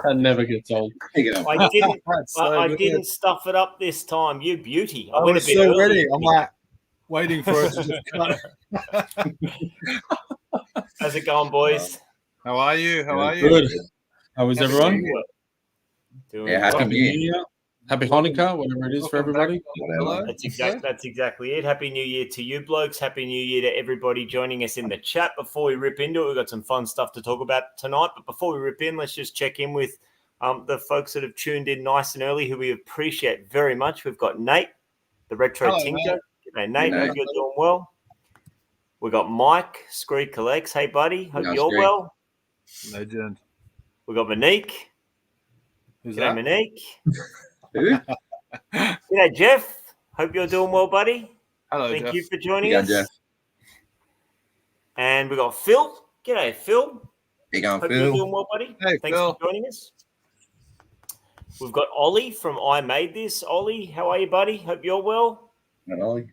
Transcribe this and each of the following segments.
That never gets old. I didn't stuff it up this time. You beauty. I went a was bit so early. ready. I'm like waiting for it to just cut. How's it going, boys? How are you? How are you? Good. How is everyone? Doing Yeah, well. happy New Year. Happy Hanukkah, whatever it is for everybody. Hello. That's exactly it. Happy New Year to you blokes. Happy New Year to everybody joining us in the chat. Before we rip into it, we've got some fun stuff to talk about tonight. But before we rip in, let's just check in with the folks that have tuned in nice and early, who we appreciate very much. We've got Nate, the Retro Hello, Tinker. G'day, Nate. Hey, Nate. Hope you're doing well. We've got Mike, Scree Collects. Hey, buddy. Hope How's you're Scree? well. Legend. We've got Monique. Who's G'day, that? Monique. Who? G'day, Jeff. Hope you're doing well, buddy. Hello, Thank Jeff. you for joining Yeah, us. Jeff. And we've got Phil. G'day, Phil. You going, Hope you're Phil? doing well, buddy. Hey, Thanks Phil. for joining us. We've got Ollie from I Made This. Ollie, how are you, buddy? Hope you're well. Ollie.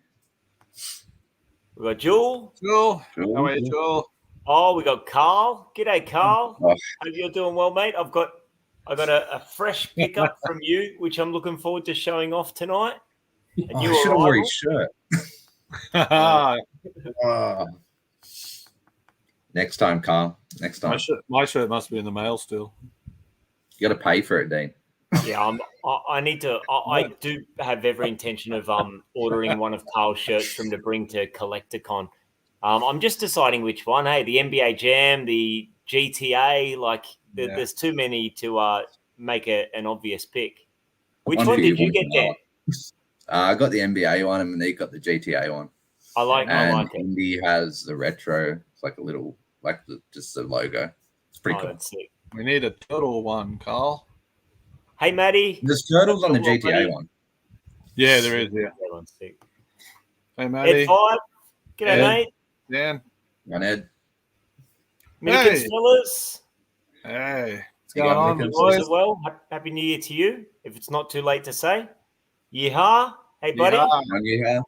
We've got Jewel. Joel. Cool. How are you, Joel? Oh, we got Carl. G'day, Carl. Oh, Hope you're doing well, mate. I got a fresh pickup from you, which I'm looking forward to showing off tonight. And I should have worn his shirt. Oh. Next time, Carl. Next time. My shirt must be in the mail still. You got to pay for it, Dean. Yeah, I need to. I do have every intention of ordering one of Carl's shirts from to bring to CollectorCon. I'm just deciding which one. Hey, the NBA Jam, the GTA. Like, there's too many to make an obvious pick. Which one did you get there? I got the NBA one, and Monique got the GTA one. I like it. Indy has the retro. It's like a little, just the logo. It's pretty cool. That's sick. We need a turtle one, Carl. Hey, Maddie. There's turtles on the Turtle GTA buddy. one. Yeah, there is. Yeah. That one's sick. Hey, Ed Matty. 5. G'day, Ed. mate. Dan. Run, Ed. Milligan Hey. Sellers. Hey. What's You going got on, Milligan boys? As well. Happy New Year to you, if it's not too late to say. Yeehaw. Hey, buddy. Yeah. Run, you have.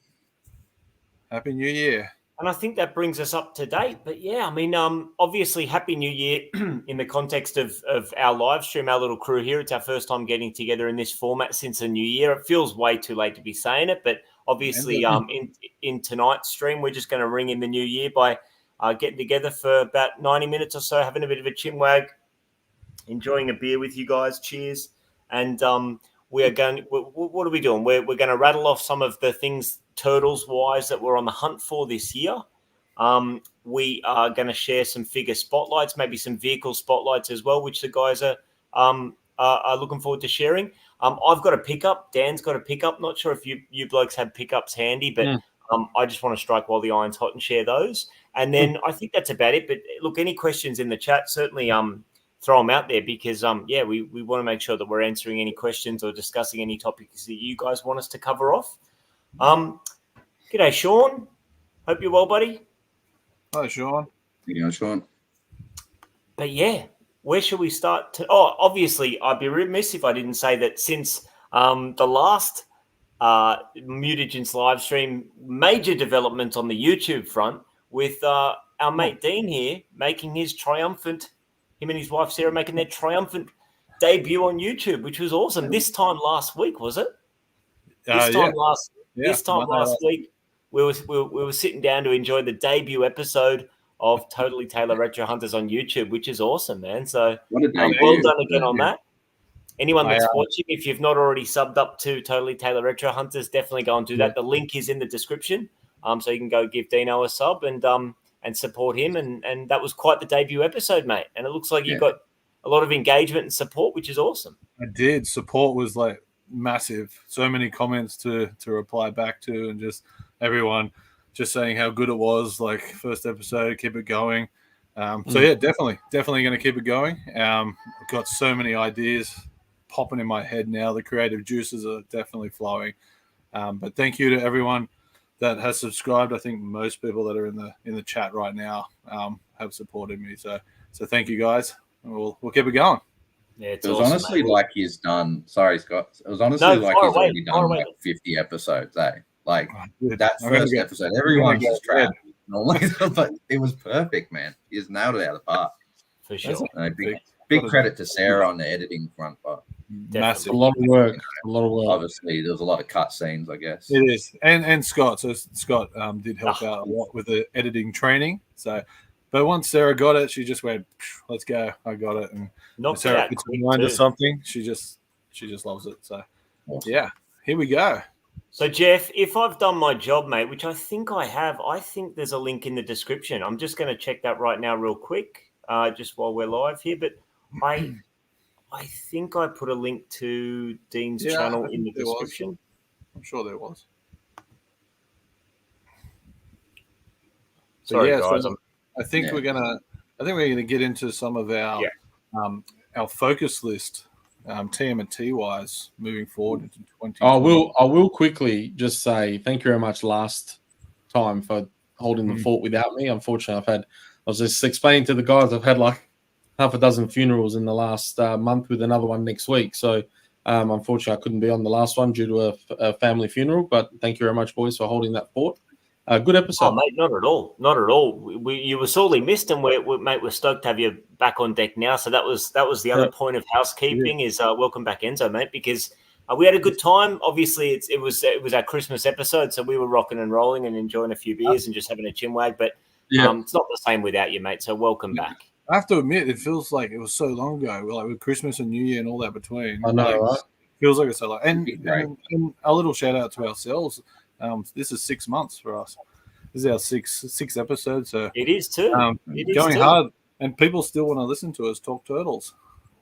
Happy New Year. And I think that brings us up to date. But yeah, I mean, obviously, Happy New Year in the context of our live stream, our little crew here. It's our first time getting together in this format since the new year. It feels way too late to be saying it, but obviously, in tonight's stream, we're just going to ring in the new year by getting together for about 90 minutes or so, having a bit of a chinwag, enjoying a beer with you guys. Cheers. And we are going. What are we doing? We're going to rattle off some of the things turtles wise that we're on the hunt for this year. We are going to share some figure spotlights, maybe some vehicle spotlights as well, which the guys are looking forward to sharing. I've got a pickup. Dan's got a pickup. Not sure if you blokes have pickups handy, but I just want to strike while the iron's hot and share those. And then I think that's about it. But look, any questions in the chat, certainly throw them out there because, we want to make sure that we're answering any questions or discussing any topics that you guys want us to cover off. G'day, Sean. Hope you're well, buddy. Hi, Sean. You know, Sean. But yeah, where should we start? Obviously, I'd be remiss if I didn't say that since the last MUTAGENTS live stream, major development on the YouTube front with our mate Dean here making his triumphant, him and his wife Sarah making their triumphant debut on YouTube, which was awesome. This time last week, was it? This time last week, we were sitting down to enjoy the debut episode of Totally Taylor Retro Hunters on YouTube, which is awesome, man. So What a debut. well done again on that. Anyone that's I, watching, if you've not already subbed up to Totally Taylor Retro Hunters, definitely go and do that. The link is in the description, so you can go give Dino a sub and support him. And that was quite the debut episode, mate. And it looks like you got a lot of engagement and support, which is awesome. I did. Support was like massive. So many comments to reply back to, and just everyone just saying how good it was. Like first episode, keep it going. So yeah, definitely going to keep it going. I've got so many ideas popping in my head now. The creative juices are definitely flowing. But thank you to everyone that has subscribed. I think most people that are in the chat right now have supported me. So thank you guys. We'll keep it going. Yeah, it's It was awesome, honestly mate. like he's done. Sorry, Scott. It was honestly like he's already done like 50 episodes. Like that first episode, everyone's just trapped. But it was perfect, man. He's nailed it out of the park. For sure. big credit to Sarah on the editing front, but massive. A lot of work. A lot of work. Obviously, there's a lot of cut scenes, I guess. It is, and Scott. So Scott did help out a lot with the editing training. So, but once Sarah got it, she just went, "Let's go! I got it." And Sarah puts her mind to something. She just loves it. So, awesome. Yeah, here we go. So, Jeff, if I've done my job, mate, which I think I have, I think there's a link in the description. I'm just going to check that right now real quick, just while we're live here. But I think I put a link to Dean's channel in the description. I'm sure there was. Sorry, guys. So I think we're gonna get into some of our focus list. TMNT wise, moving forward into 2020. I will quickly just say thank you very much last time for holding the fort without me. Unfortunately, I was just explaining to the guys I've had like half a dozen funerals in the last month with another one next week. So unfortunately, I couldn't be on the last one due to a family funeral. But thank you very much, boys, for holding that fort. Good episode. Oh, mate, not at all. Not at all. You were sorely missed, and we're stoked to have you back on deck now. So that was the other point of housekeeping is welcome back, Enzo, mate, because we had a good time. Obviously, it was our Christmas episode, so we were rocking and rolling and enjoying a few beers and just having a chinwag. But it's not the same without you, mate. So welcome back. I have to admit, it feels like it was so long ago, like with Christmas and New Year and all that between. I know, right? Feels like it's so long. And a little shout out to ourselves. This is 6 months for us. This is our sixth episode. So it is too. Going hard, and people still want to listen to us talk turtles.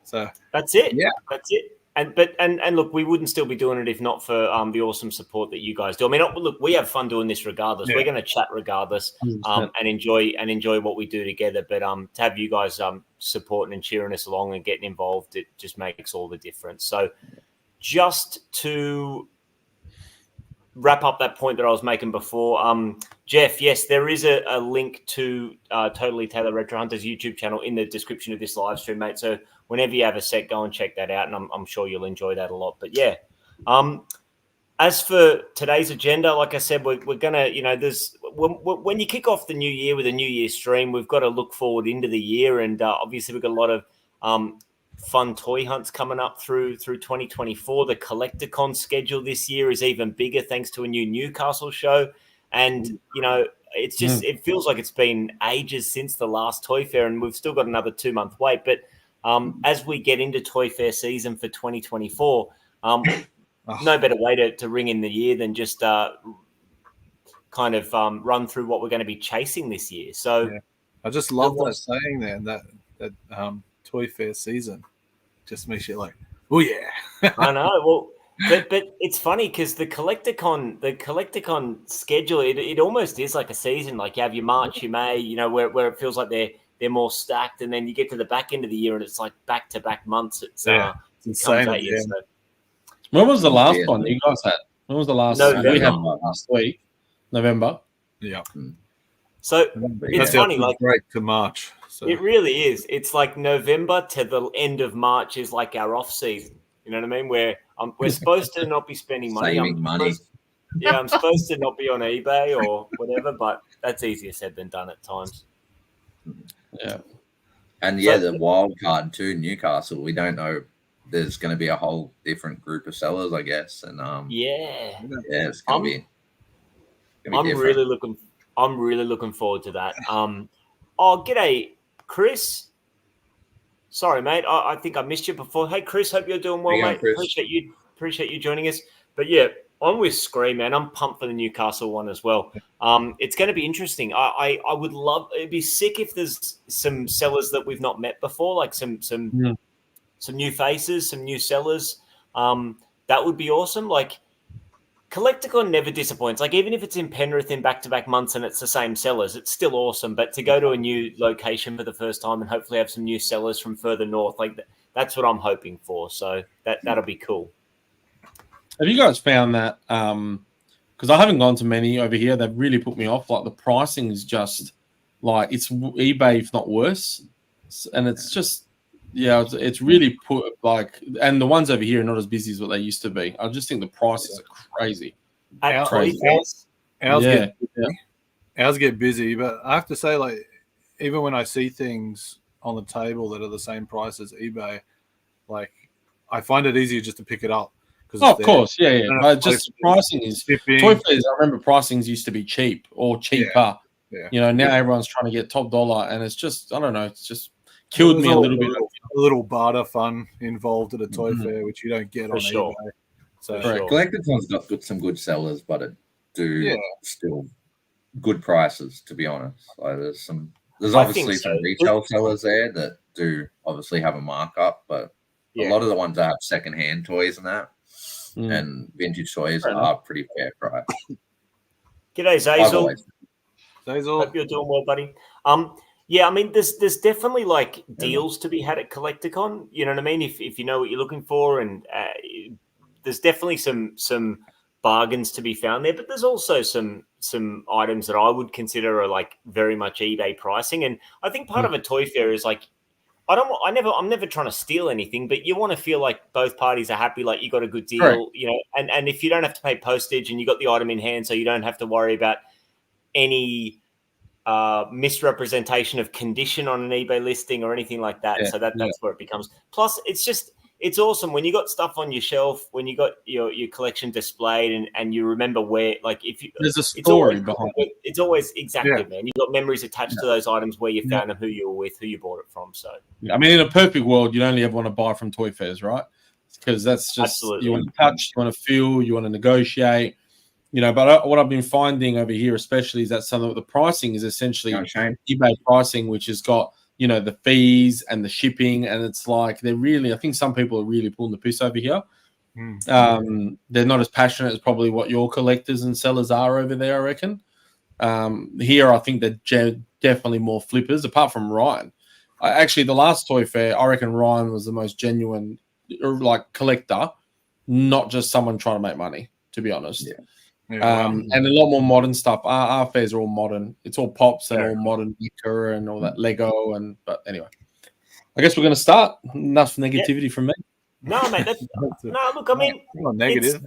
So that's it. Yeah, that's it. And look, we wouldn't still be doing it if not for the awesome support that you guys do. I mean, look, we have fun doing this regardless. We're going to chat regardless, and enjoy what we do together. But to have you guys supporting and cheering us along and getting involved, it just makes all the difference. So, just to wrap up that point that I was making before, Jeff, yes, there is a link to Totally Taylor Retro Hunters YouTube channel in the description of this live stream, mate. So whenever you have a sec, go and check that out, and I'm sure you'll enjoy that a lot. But yeah, as for today's agenda, like I said, we're gonna, there's when you kick off the new year with a New Year stream, we've got to look forward into the year, and obviously we've got a lot of fun toy hunts coming up through 2024. The CollectorCon schedule this year is even bigger thanks to a new Newcastle show. And, it's just, it feels like it's been ages since the last Toy Fair, and we've still got another 2-month wait. But as we get into Toy Fair season for 2024, no better way to ring in the year than just kind of run through what we're going to be chasing this year. So I just love that saying there, that Toy Fair season just makes you like, oh yeah. I know. Well, but it's funny because the CollectorCon schedule, it almost is like a season. Like you have your March, your May, where it feels like they're more stacked, and then you get to the back end of the year and it's like back-to-back months. It's insane. So. When was the last one you guys had? When was the last? November. We had last week, November. Yeah. So it's funny, like break to March. So. It really is. It's like November to the end of March is like our off season. You know what I mean? Where we're supposed to not be spending money. I'm supposed to not be on eBay or whatever, but that's easier said than done at times. Yeah. And the wild card too, Newcastle. We don't know. There's going to be a whole different group of sellers, I guess. And it's going to be. I'm really looking forward to that. G'day, Chris. Sorry, mate. I think I missed you before. Hey, Chris. Hope you're doing well, mate. Appreciate you joining us. But yeah, I'm with Scream, man. I'm pumped for the Newcastle one as well. It's going to be interesting. I would love. It'd be sick if there's some sellers that we've not met before, like some new faces, some new sellers. That would be awesome. Like CollectorCon never disappoints. Like even if it's in Penrith in back-to-back months and it's the same sellers, it's still awesome. But to go to a new location for the first time and hopefully have some new sellers from further north, like that's what I'm hoping for. So that'll be cool. Have you guys found that? Because I haven't gone to many over here. They've really put me off. Like the pricing is just like it's eBay, if not worse, and it's just. Yeah, it's really put like, and the ones over here are not as busy as what they used to be. I just think the prices are crazy. Ours get busy, but I have to say, like, even when I see things on the table that are the same price as eBay, like I find it easier just to pick it up. Of course, yeah. But just pricing is Toy Fairs. I remember pricings used to be cheap or cheaper. Yeah. You know, now everyone's trying to get top dollar, and it's just I don't know. It's just killed me a little bit. A little barter fun involved at a toy fair, which you don't get on eBay. So Collected one's got some good sellers, but it still good prices. To be honest, like there's obviously some retail sellers there that do obviously have a markup, but a lot of the ones that have secondhand toys and that. And vintage toys are pretty fair price. G'day, Zazel. Zazel. Hope you're doing well, buddy. Yeah, I mean, there's definitely like deals to be had at Collecticon. You know what I mean? If you know what you're looking for, and there's definitely some bargains to be found there. But there's also some items that I would consider are like very much eBay pricing. And I think part of a toy fair is like, I'm never trying to steal anything, but you want to feel like both parties are happy, like you got a good deal, you know, and if you don't have to pay postage and you got the item in hand, so you don't have to worry about any misrepresentation of condition on an eBay listing or anything like that. So that's where it becomes. Plus, it's awesome when you got stuff on your shelf, when you got your collection displayed, and you remember where, like, if you there's a story behind it. It's always man. You've got memories attached to those items, where you found them, who you were with, who you bought it from. So I mean, in a perfect world, you'd only ever want to buy from toy fairs, right? Because that's just you want to touch, you want to feel, you want to negotiate. You know, but what I've been finding over here, especially, is that some of the pricing is essentially eBay pricing, which has got, you know, the fees and the shipping, and it's like I think some people are really pulling the piss over here. They're not as passionate as probably what your collectors and sellers are over there, I reckon. Here, I think they're definitely more flippers, apart from Ryan. Actually, the last toy fair, I reckon Ryan was the most genuine, like, collector, not just someone trying to make money, to be honest. And a lot more modern stuff. Our fairs are all modern. It's all pops and all modern gear and all that Lego. But anyway, I guess we're going to start. Enough negativity from me. No, mate. No, look. I mean, negative.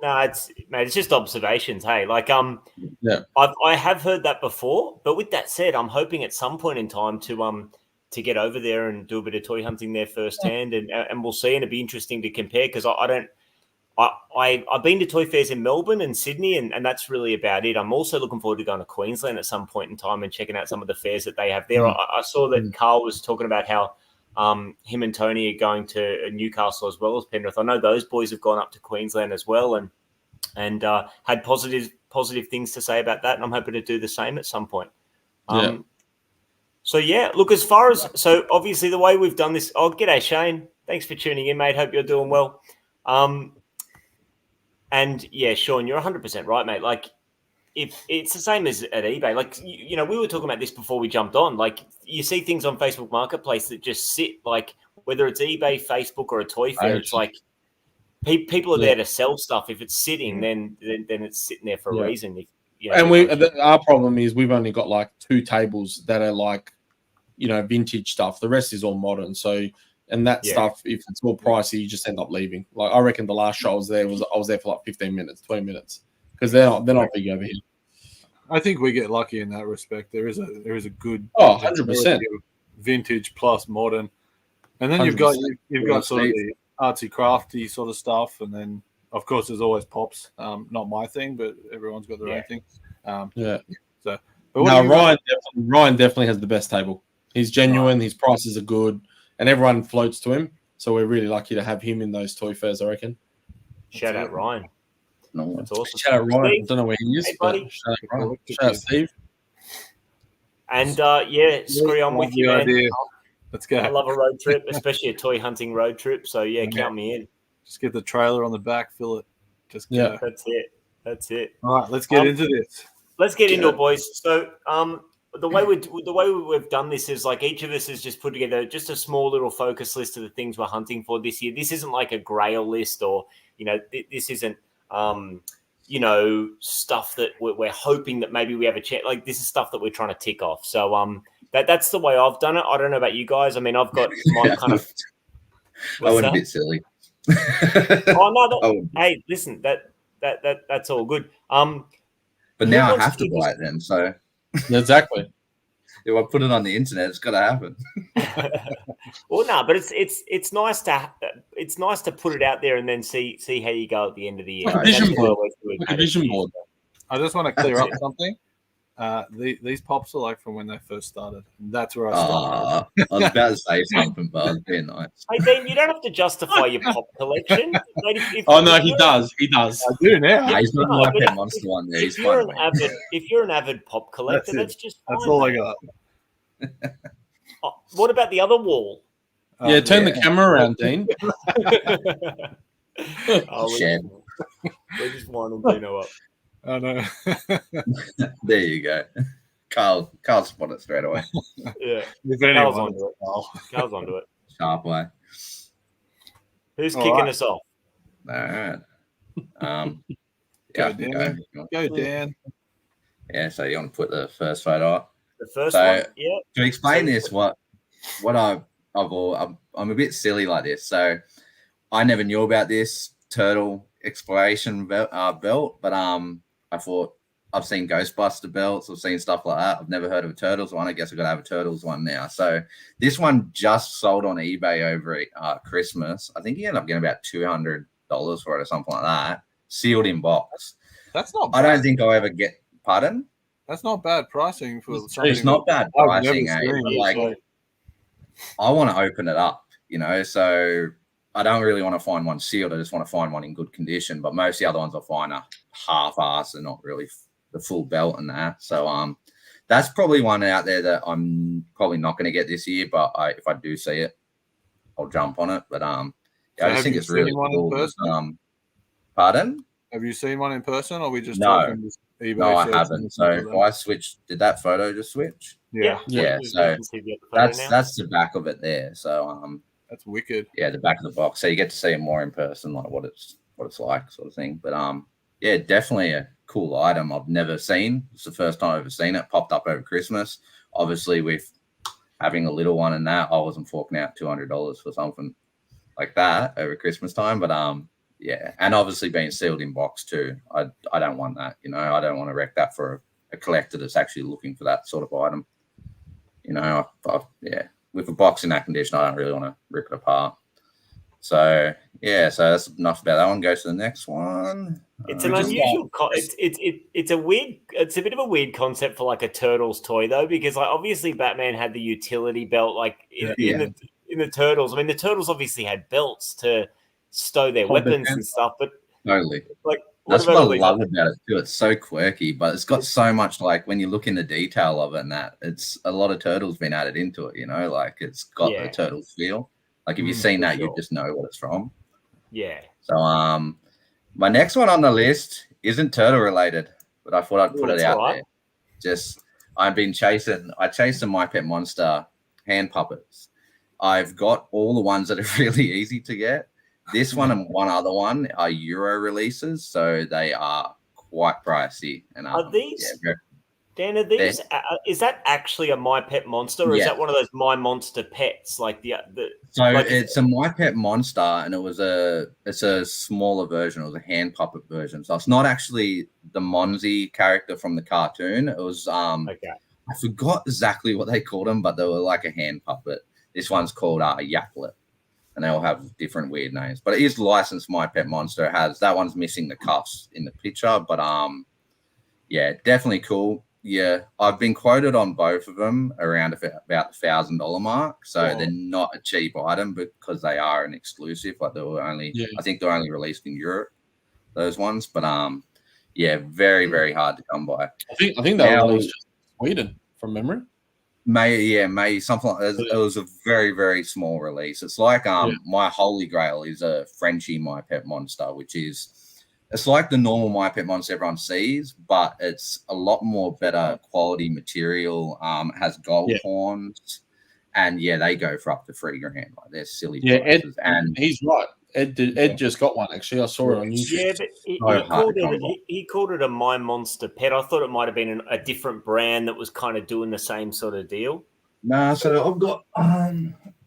It's just observations. Hey, like, I have heard that before. But with that said, I'm hoping at some point in time to get over there and do a bit of toy hunting there firsthand, and we'll see. And it'd be interesting to compare, because I've been to toy fairs in Melbourne and Sydney, and that's really about it. I'm also looking forward to going to Queensland at some point in time and checking out some of the fairs that they have there. I saw that Carl was talking about how him and Tony are going to Newcastle as well as Penrith. I know those boys have gone up to Queensland as well and had positive things to say about that, and I'm hoping to do the same at some point. So, look, as far as... So, obviously, the way we've done this... Oh, g'day, Shane. Thanks for tuning in, mate. Hope you're doing well. And Sean, you're 100% right, mate. Like, if it's the same as at eBay, like, you know, we were talking about this before we jumped on. Like, you see things on Facebook Marketplace that just sit, like, whether it's eBay, Facebook, or a toy fair, it's like people are there to sell stuff. If it's sitting, then it's sitting there for a reason. If, you know, our problem is we've only got like 2 tables that are like, you know, vintage stuff. The rest is all modern. So. And that stuff, if it's more pricey, you just end up leaving. Like, I reckon the last show I was there for like 15 minutes, 20 minutes, because they're not big over here. I think we get lucky in that respect. There is a good 100% vintage plus modern, and then you've got sort of the artsy crafty sort of stuff, and then of course there's always pops. Not my thing, but everyone's got their own thing. So, Ryan definitely has the best table. He's genuine. His prices are good. And everyone floats to him. So we're really lucky to have him in those toy fairs, I reckon. Shout out Ryan. That's awesome. Shout out Ryan. Steve. I don't know where he is, but shout out Ryan. Shout out Steve. And Scree, I'm with you, man. Let's go. I love a road trip, especially a toy hunting road trip. So count me in. Just get the trailer on the back, fill it. Just go. That's it. All right, let's get into this. Let's get into it, boys. So the way we've done this is like each of us has just put together just a small little focus list of the things we're hunting for this year. This isn't like a grail list, or this isn't stuff that we're hoping that maybe we have a check. Like, this is stuff that we're trying to tick off. So that's the way I've done it. I don't know about you guys. I mean, I've got my kind of. I went a bit silly. Hey, listen, that's all good. But now I have to buy it then. So. Exactly. if I put it on the internet, it's got to happen. Well, no, but it's nice to put it out there and then see how you go at the end of the year. Like a vision board. Like a vision board. I just want to clear up something. These pops are like from when they first started. That's where I started. I was about to say something, but I was being nice. Hey, Dean, you don't have to justify your pop collection. Mate, He does. He does. I do now. He's got my pet monster one there. If you're an avid pop collector, that's just fine. That's all I got. What about the other wall? Yeah, turn the camera around, Dean. We're just winding Dino up. I know. There you go. Carl spotted it straight away. Yeah. If Carl's anyone, onto it. Carl's onto it. Sharp way. Who's kicking us off? All right. Go, Dan. Go, Dan. Yeah, so you want to put the first photo up? The first one? Yeah. To explain this, what I'm a bit silly like this. So I never knew about this turtle exploration belt, but I thought I've seen Ghostbuster belts, I've seen stuff like that. I've never heard of a turtles one. I guess I've got to have a turtles one now. So this one just sold on eBay over Christmas. I think he ended up getting about $200 for it or something like that, sealed in box. That's not bad. I don't think I'll ever get. Pardon? That's not bad pricing for something. It's not bad pricing, like I want to open it up, so I don't really want to find one sealed. I just want to find one in good condition. But most of the other ones I find are half-assed and not really the full belt and that. So that's probably one out there that I'm probably not going to get this year. But if I do see it, I'll jump on it. But I just think it's really cool. Pardon? Have you seen one in person, or we just no? eBay no, I haven't. So if I switch, did that photo just switch? Yeah. So that's the back of it there. So that's wicked. Yeah, the back of the box. So you get to see it more in person, like what it's like, sort of thing. But yeah, definitely a cool item I've never seen. It's the first time I've ever seen it. Popped up over Christmas. Obviously, with having a little one and that, I wasn't forking out $200 for something like that over Christmas time. But yeah, and obviously being sealed in box too. I don't want that. I don't want to wreck that for a collector that's actually looking for that sort of item. Yeah. With a box in that condition, I don't really want to rip it apart. So yeah, so that's enough about that one. Go to the next one. It's an unusual. It's a weird. It's a bit of a weird concept for like a Turtles toy though, because like obviously Batman had the utility belt like in the Turtles. I mean, the Turtles obviously had belts to stow their weapons and stuff, but totally like. That's what I love about it too. It's so quirky, but it's got so much, like when you look in the detail of it and that, it's a lot of turtles been added into it, like it's got the turtles feel. Like if you've seen that, you just know what it's from. Yeah. So my next one on the list isn't turtle related, but I thought I'd put it out there. Just I chased some My Pet Monster hand puppets. I've got all the ones that are really easy to get. This one and one other one are Euro releases, so they are quite pricey. And are these? Yeah, Dan, are these? Is that actually a My Pet Monster, or is that one of those My Monster pets? Like it's a My Pet Monster, and it's a smaller version. It was a hand puppet version, so it's not actually the Monzy character from the cartoon. It was I forgot exactly what they called him, but they were like a hand puppet. This one's called Yaklet. And they all have different weird names. But it is licensed My Pet Monster. That one's missing the cuffs in the picture. But yeah, definitely cool. Yeah, I've been quoted on both of them around about the $1,000 mark. So they're not a cheap item because they are an exclusive. Like they were only, I think they're only released in Europe, those ones. But yeah, very, very hard to come by. I think they were released just in Sweden from memory. May something like that. It was a very, very small release. It's like my Holy Grail is a Frenchie My Pet Monster, which is it's like the normal My Pet Monster everyone sees, but it's a lot more better quality material. It has gold horns, and they go for up to $3,000. Like they're silly. Yeah, Ed, and he's right. Ed just got one actually. I saw it on YouTube. Yeah, but he called it a My Monster Pet. I thought it might have been a different brand that was kind of doing the same sort of deal. Nah, so I've got.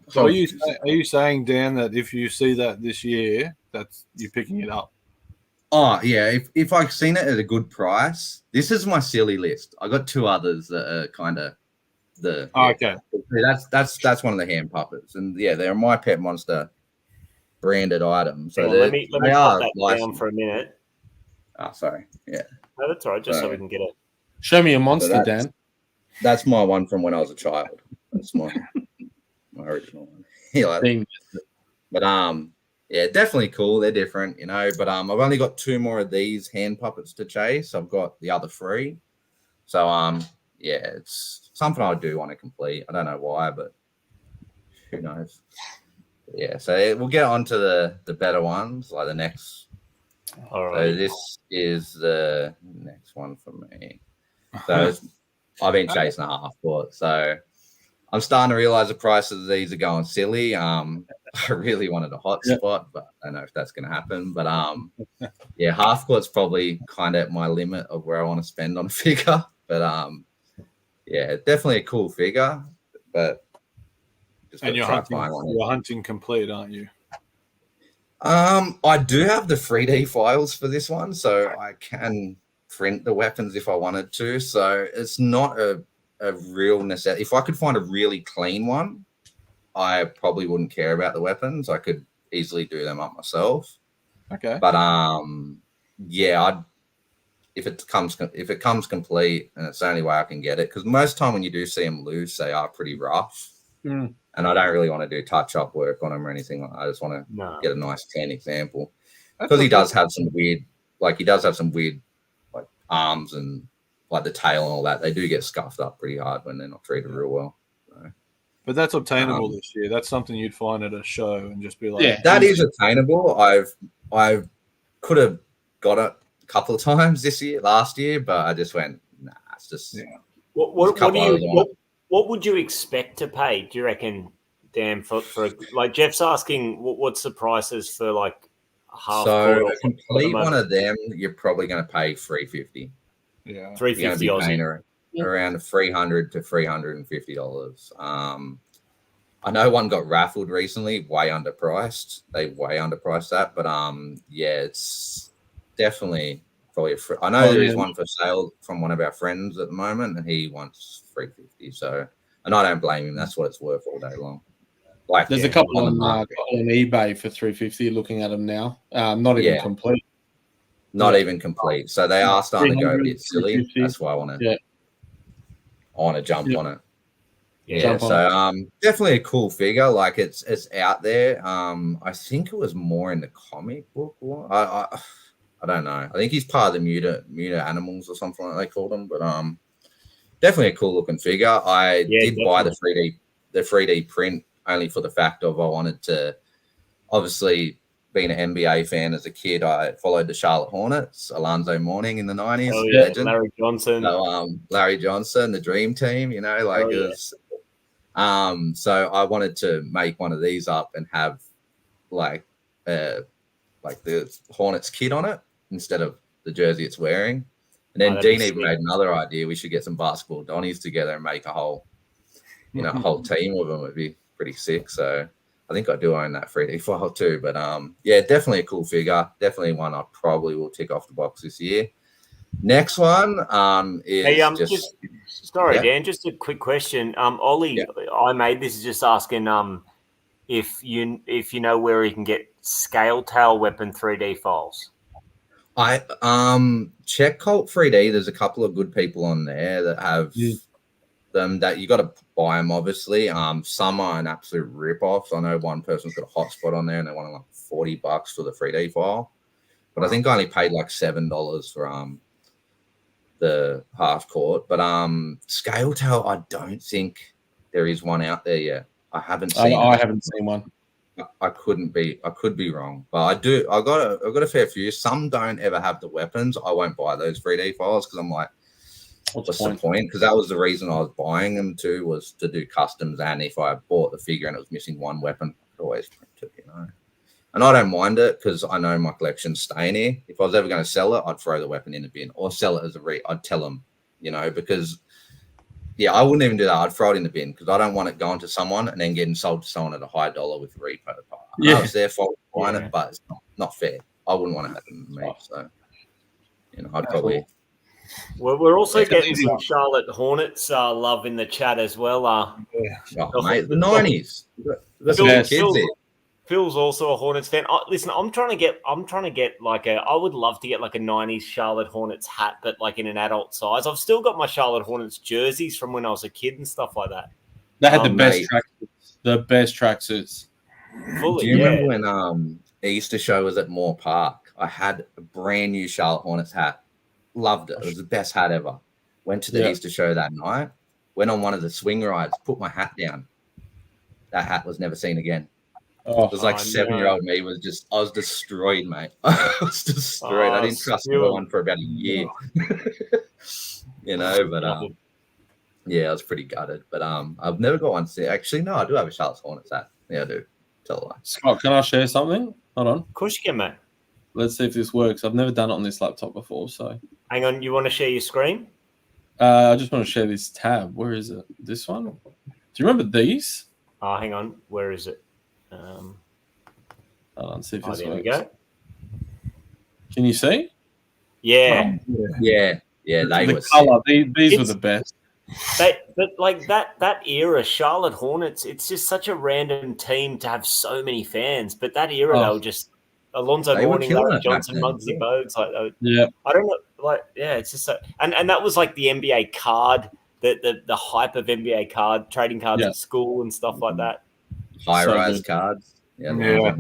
So are you saying, Dan, that if you see that this year, that's you picking it up? Oh yeah, if I've seen it at a good price, this is my silly list. I got two others that are kind of Okay. That's one of the hand puppets, and yeah, they're My Pet Monster branded items. So let me pop that licensed down for a minute. Oh, sorry. Yeah. No, that's all right. Just so we can get it. Show me a monster, Dan. That's my one from when I was a child. That's my original one. But yeah, definitely cool. They're different, But I've only got 2 more of these hand puppets to chase. I've got the other 3. So yeah, it's something I do want to complete. I don't know why, but who knows? Yeah, so we'll get on to the better ones, like the next. All right. So this is the next one for me. So I've been chasing a half court, so I'm starting to realize the prices of these are going silly. I really wanted a hot spot, but I don't know if that's going to happen. But yeah, half court's probably kind of at my limit of where I want to spend on a figure. But yeah, definitely a cool figure. But and you're hunting complete, aren't you? I do have the 3D files for this one, so I can print the weapons if I wanted to. So it's not a real necessity. If I could find a really clean one, I probably wouldn't care about the weapons. I could easily do them up myself. Okay. But yeah, if it comes complete, and it's the only way I can get it, because most time when you do see them loose, they are pretty rough. Mm. And I don't really want to do touch-up work on them or anything. I just want to get a nice 10 example. Because he does have some weird, like arms and like the tail and all that. They do get scuffed up pretty hard when they're not treated real well. So, but that's obtainable this year. That's something you'd find at a show and just be like, yeah, that is attainable. I could have got it a couple of times last year, but I just went, nah, it's just. Yeah. What would you expect to pay? Do you reckon, Dan? For like Jeff's asking, what's the prices for like half? So a complete one of them, you're probably going to pay $350. Yeah, $350 Aussie. Around $300 to $350. I know one got raffled recently, way underpriced. They way underpriced that, but yeah, it's definitely probably I know there is one for sale from one of our friends at the moment, and he wants $350. So, and I don't blame him. That's what it's worth all day long. Like there's a couple on eBay for $350. Looking at them now, not even complete. Not even complete. So they are starting to go a bit silly. That's why I want to. Yeah. I want to jump on it. Yeah. So definitely a cool figure. Like it's out there. I think it was more in the comic book. I don't know. I think he's part of the Muta Animals or something like they called him. But definitely a cool looking figure. I did buy the 3D print only for the fact of I wanted to, obviously being an NBA fan as a kid, I followed the Charlotte Hornets, Alonzo Mourning in the 90s. Oh, yeah, legend. Larry Johnson. So Larry Johnson, the Dream Team, it was. So I wanted to make one of these up and have like the Hornets kit on it instead of the jersey it's wearing. And then Dean even made another idea. We should get some basketball Donnies together and make a whole, a whole team of them. It'd be pretty sick. So I think I do own that 3D file too. But yeah, definitely a cool figure. Definitely one I probably will tick off the box this year. Next one is Dan, just a quick question. Ollie, I made this is just asking if you know where he can get scale tail weapon 3D files. I check Cult 3D. There's a couple of good people on there that have them that you got to buy them. Obviously, some are an absolute rip off. I know one person's got a hotspot on there and they want like $40 for the 3D file, but I think I only paid like $7 for the half court. But scale tail, I don't think there is one out there yet. I haven't seen. I haven't seen one. I could be wrong, but I do. I've got a fair few. Some don't ever have the weapons. I won't buy those 3D files because I'm like, what's the point? Because that was the reason I was buying them too, was to do customs. And if I bought the figure and it was missing one weapon, I could always print it, And I don't mind it because I know my collection's staying here. If I was ever going to sell it, I'd throw the weapon in the bin or sell it as I'd tell them, because. Yeah, I wouldn't even do that. I'd throw it in the bin because I don't want it going to someone and then getting sold to someone at a high dollar with a repo. Yeah, it's their fault buying it, but it's not fair. I wouldn't want it to happen to me. So, I'd probably We're also It's an getting easy some one. Charlotte Hornets love in the chat as well. Oh, mate, the 90s. There's Phil- some kids Phil- here. Phil's also a Hornets fan. Listen, I'm trying to get I would love to get like a 90s Charlotte Hornets hat, but like in an adult size. I've still got my Charlotte Hornets jerseys from when I was a kid and stuff like that. They had the best Mate. tracksuits. The best tracksuits. Fully, Do you yeah. remember when Easter show was at Moore Park? I had a brand new Charlotte Hornets hat. Loved it. It was the best hat ever. Went to the Easter show that night. Went on one of the swing rides. Put my hat down. That hat was never seen again. It was like 7-year-old me I was destroyed, mate. I was destroyed. I didn't trust no one for about a year. You know, but yeah, I was pretty gutted. But I've never got one. Actually, no, I do have a Charlotte Hornets hat. Yeah, I do. Tell a lie. Scott, can I share something? Hold on. Of course you can, mate. Let's see if this works. I've never done it on this laptop before, so. Hang on, you want to share your screen? I just want to share this tab. Where is it? This one? Do you remember these? Oh, hang on. Where is it? Hold on, see if this There works. we go. Can you see? Yeah. Yeah, they The were color. These were the best. But like that era, Charlotte Hornets, it's just such a random team to have so many fans. But that era, they were just Alonzo They were Mourning, killing Larry it Johnson, back then, Muggsy Bogues. Like, Yeah. I don't know. Like, yeah, it's just so, and that was like the NBA card, the hype of NBA card trading cards at school and stuff like that. high-rise cards. Yeah.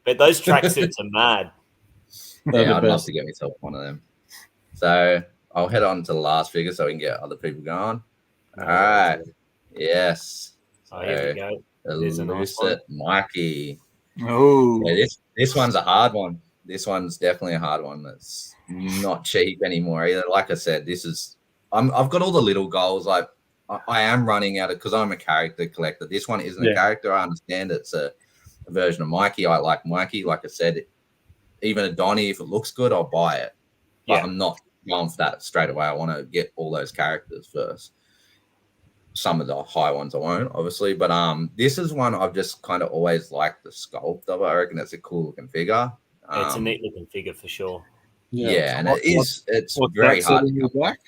But those tracksuits are mad. They're I'd the love best. to get myself one of them. So I'll head on to the last figure so we can get other people going. All right. Yes. Oh, here we go. There's a nice one. Elucid Mikey. Oh, Yeah, this one's a hard one. This one's definitely a hard one. That's not cheap anymore either. Like I said, I've got all the little goals. Like I am running out of, because I'm a character collector. This one isn't a character. I understand it's a version of Mikey. I like Mikey. Like I said, even a Donnie, if it looks good, I'll buy it. But I'm not going for that straight away. I want to get all those characters first. Some of the high ones I won't, obviously. But this is one I've just kind of always liked the sculpt of it. I reckon it's a cool looking figure. It's a neat looking figure for sure. Yeah, and it's very hard. Black?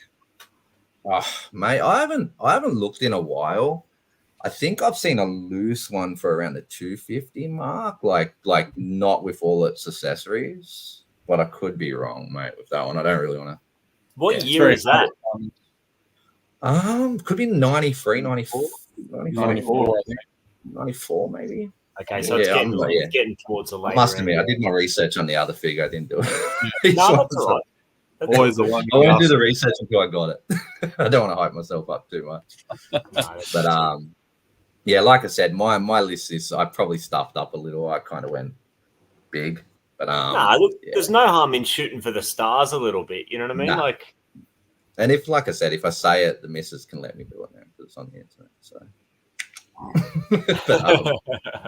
Oh, mate, I haven't looked in a while. I think I've seen a loose one for around the 250 mark, like not with all its accessories. But I could be wrong, mate, with that one. I don't really want to. What year is that? Could be 93, 94, 94, I think. 94 maybe. Okay, so it's getting towards the later. I must admit, I did my research on the other figure. I didn't do it. No, that's all right. Always the one. I won't do the research until I got it. I don't want to hype myself up too much. But yeah, like I said, my list is, I probably stuffed up a little. I kind of went big, but look, there's no harm in shooting for the stars a little bit. You know what I mean? Nah. Like, and if, like I said, if I say it, the missus can let me do it now because it's on the internet. So.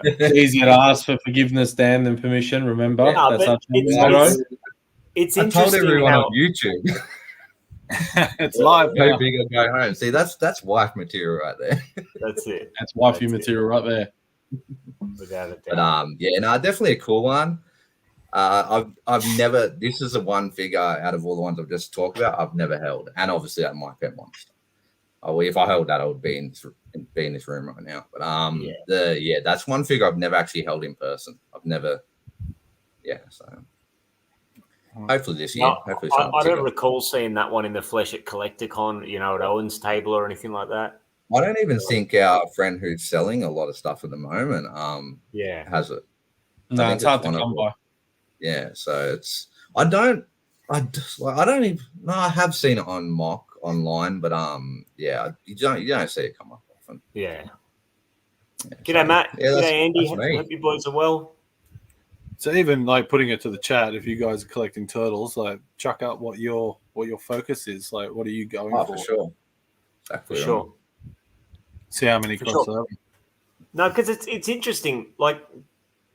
It's easier to ask for forgiveness, Dan, than permission. Remember, that's our it's I interesting. told everyone on YouTube. It's live. Go big or go home. See, that's wife material right there. That's it. That's wifey material right there. Without a doubt. But definitely a cool one. I've never. This is the one figure out of all the ones I've just talked about I've never held, and obviously that might be a monster. If I held that, I would be in this room right now. But that's one figure I've never actually held in person. I've never. Yeah, so hopefully this year. Hopefully I don't recall seeing that one in the flesh at CollectorCon. You know, at Owen's table or anything like that. I don't even think our friend who's selling a lot of stuff at the moment has it. No, it's hard to come by. Yeah, so it's I have seen it on mock online, but you don't see it come up often. Yeah. G'day, Matt. G'day, Andy. Hope you boys are well. So even like putting it to the chat, if you guys are collecting turtles, like chuck out what your focus is. Like, what are you going for? For sure. Exactly. For sure. See how many cross over. No, because it's interesting. Like,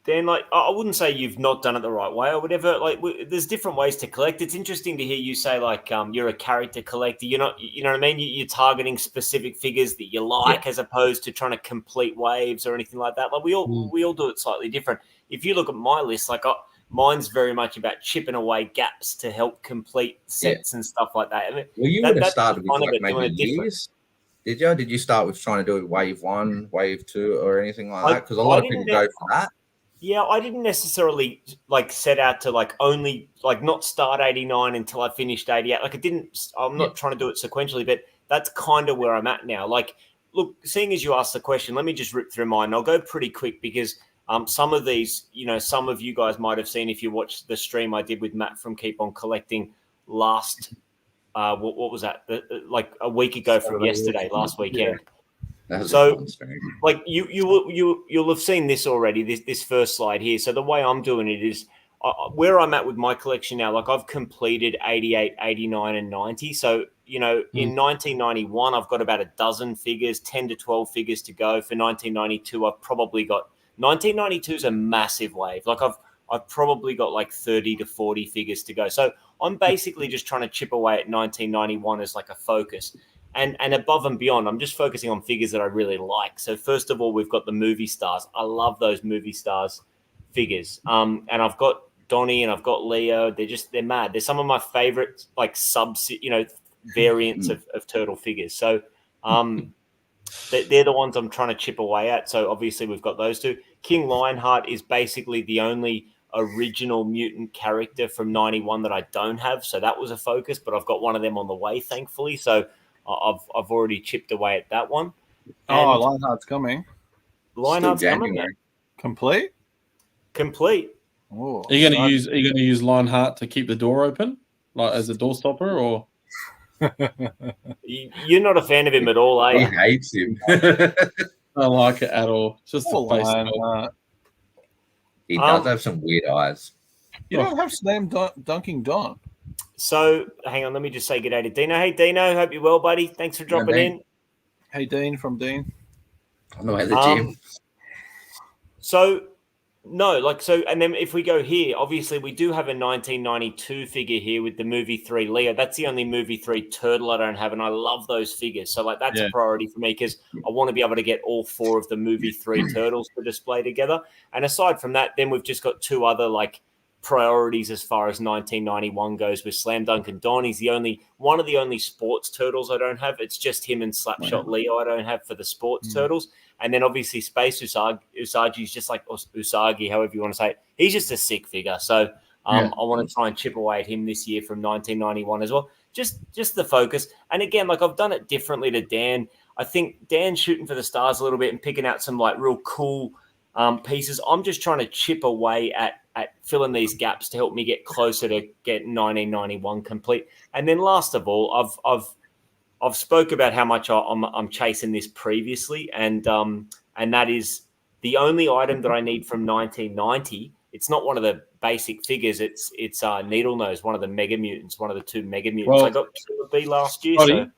Dan, like I wouldn't say you've not done it the right way or whatever. Like, there's different ways to collect. It's interesting to hear you say like you're a character collector. You're not, you know what I mean? You're targeting specific figures that you like, as opposed to trying to complete waves or anything like that. Like we all do it slightly different. If you look at my list, like mine's very much about chipping away gaps to help complete sets and stuff like that. I mean, well, you would have that's started the fun with of like it, doing maybe it different. years. Did you? Did you start with trying to do wave 1, wave 2, or anything like that? Because a I lot of didn't people go for that. Yeah, I didn't necessarily like set out to like only like not start 89 until I finished 88. Like I'm not trying to do it sequentially, but that's kind of where I'm at now. Like, look, seeing as you asked the question, let me just rip through mine. I'll go pretty quick because some of these, some of you guys might have seen if you watched the stream I did with Matt from Keep On Collecting last, what was that? Like a week ago from yesterday, last weekend. So, like you'll have seen this already. This first slide here. So the way I'm doing it is where I'm at with my collection now. Like I've completed 88, 89, and 90. So in 1991, I've got about a dozen figures, 10 to 12 figures to go. For 1992, I've probably got 1992 is a massive wave. Like I've probably got like 30 to 40 figures to go. So I'm basically just trying to chip away at 1991 as like a focus. And above and beyond, I'm just focusing on figures that I really like. So first of all, we've got the movie stars. I love those movie stars figures. And I've got Donnie and I've got Leo. They're mad. They're some of my favorite like variants of turtle figures. So they're the ones I'm trying to chip away at. So obviously we've got those two. King Lionheart is basically the only original mutant character from 91 that I don't have. So that was a focus, but I've got one of them on the way, thankfully. So I've already chipped away at that one. And Lionheart's coming. Lionheart's coming, man. Complete. Oh, are you going to use Lionheart to keep the door open, like as a door stopper, or? You're not a fan of him at all, are you? He hates him. I don't like it at all. It's just the face. He does have some weird eyes. You don't have Slam Dunking Don. So, hang on, let me just say good day to Dino. Hey, Dino, hope you're well, buddy. Thanks for dropping in. Hey, Dean from Dean. On the way to the gym. And then if we go here, obviously we do have a 1992 figure here with the movie 3 Leo. That's the only movie 3 turtle I don't have, and I love those figures. So, like, that's a priority for me because I want to be able to get all 4 of the movie 3 turtles to display together. And aside from that, then we've just got 2 other, like, priorities as far as 1991 goes with Slam Dunk and Don. He's one of the only sports turtles I don't have. It's just him and Slapshot Leo I don't have for the sports turtles. And then obviously Space Usagi is just like Usagi, however you want to say it. He's just a sick figure. So I want to try and chip away at him this year from 1991 as well. Just the focus. And again, like I've done it differently to Dan. I think Dan's shooting for the stars a little bit and picking out some like real cool pieces. I'm just trying to chip away at filling these gaps to help me get closer to get 1991 complete. And then last of all, I've spoke about how much I'm chasing this previously, and that is the only item that I need from 1990. It's not one of the basic figures. It's Needle Nose, one of the Mega Mutants, one of the 2 Mega Mutants. I got Killer B last year. Scotty, so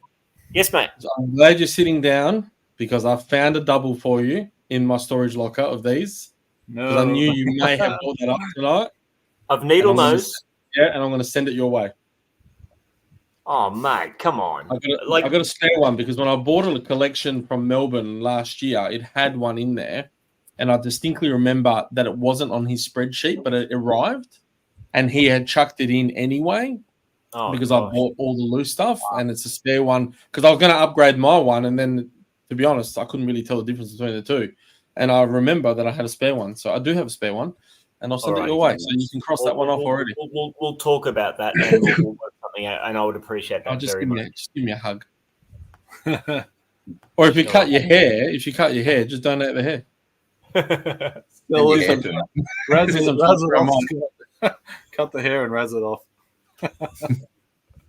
yes, mate. I'm glad you're sitting down because I found a double for you in my storage locker of these. Because I knew you may have brought that up tonight. Of Needle Nose? And I'm going to send it your way. Oh, mate, come on. I got a spare one because when I bought a collection from Melbourne last year, it had one in there. And I distinctly remember that it wasn't on his spreadsheet, but it arrived. And he had chucked it in anyway because I bought all the loose stuff. And it's a spare one because I was going to upgrade my one. And then, to be honest, I couldn't really tell the difference between the two. And I remember that I had a spare one. So I do have a spare one. And I'll send it your way. So you can cross that one off already. We'll talk about that and we'll work something out. And I would appreciate that very much. Just give me a hug. Or if you cut your hair, just donate the hair. Cut the hair and razz it off.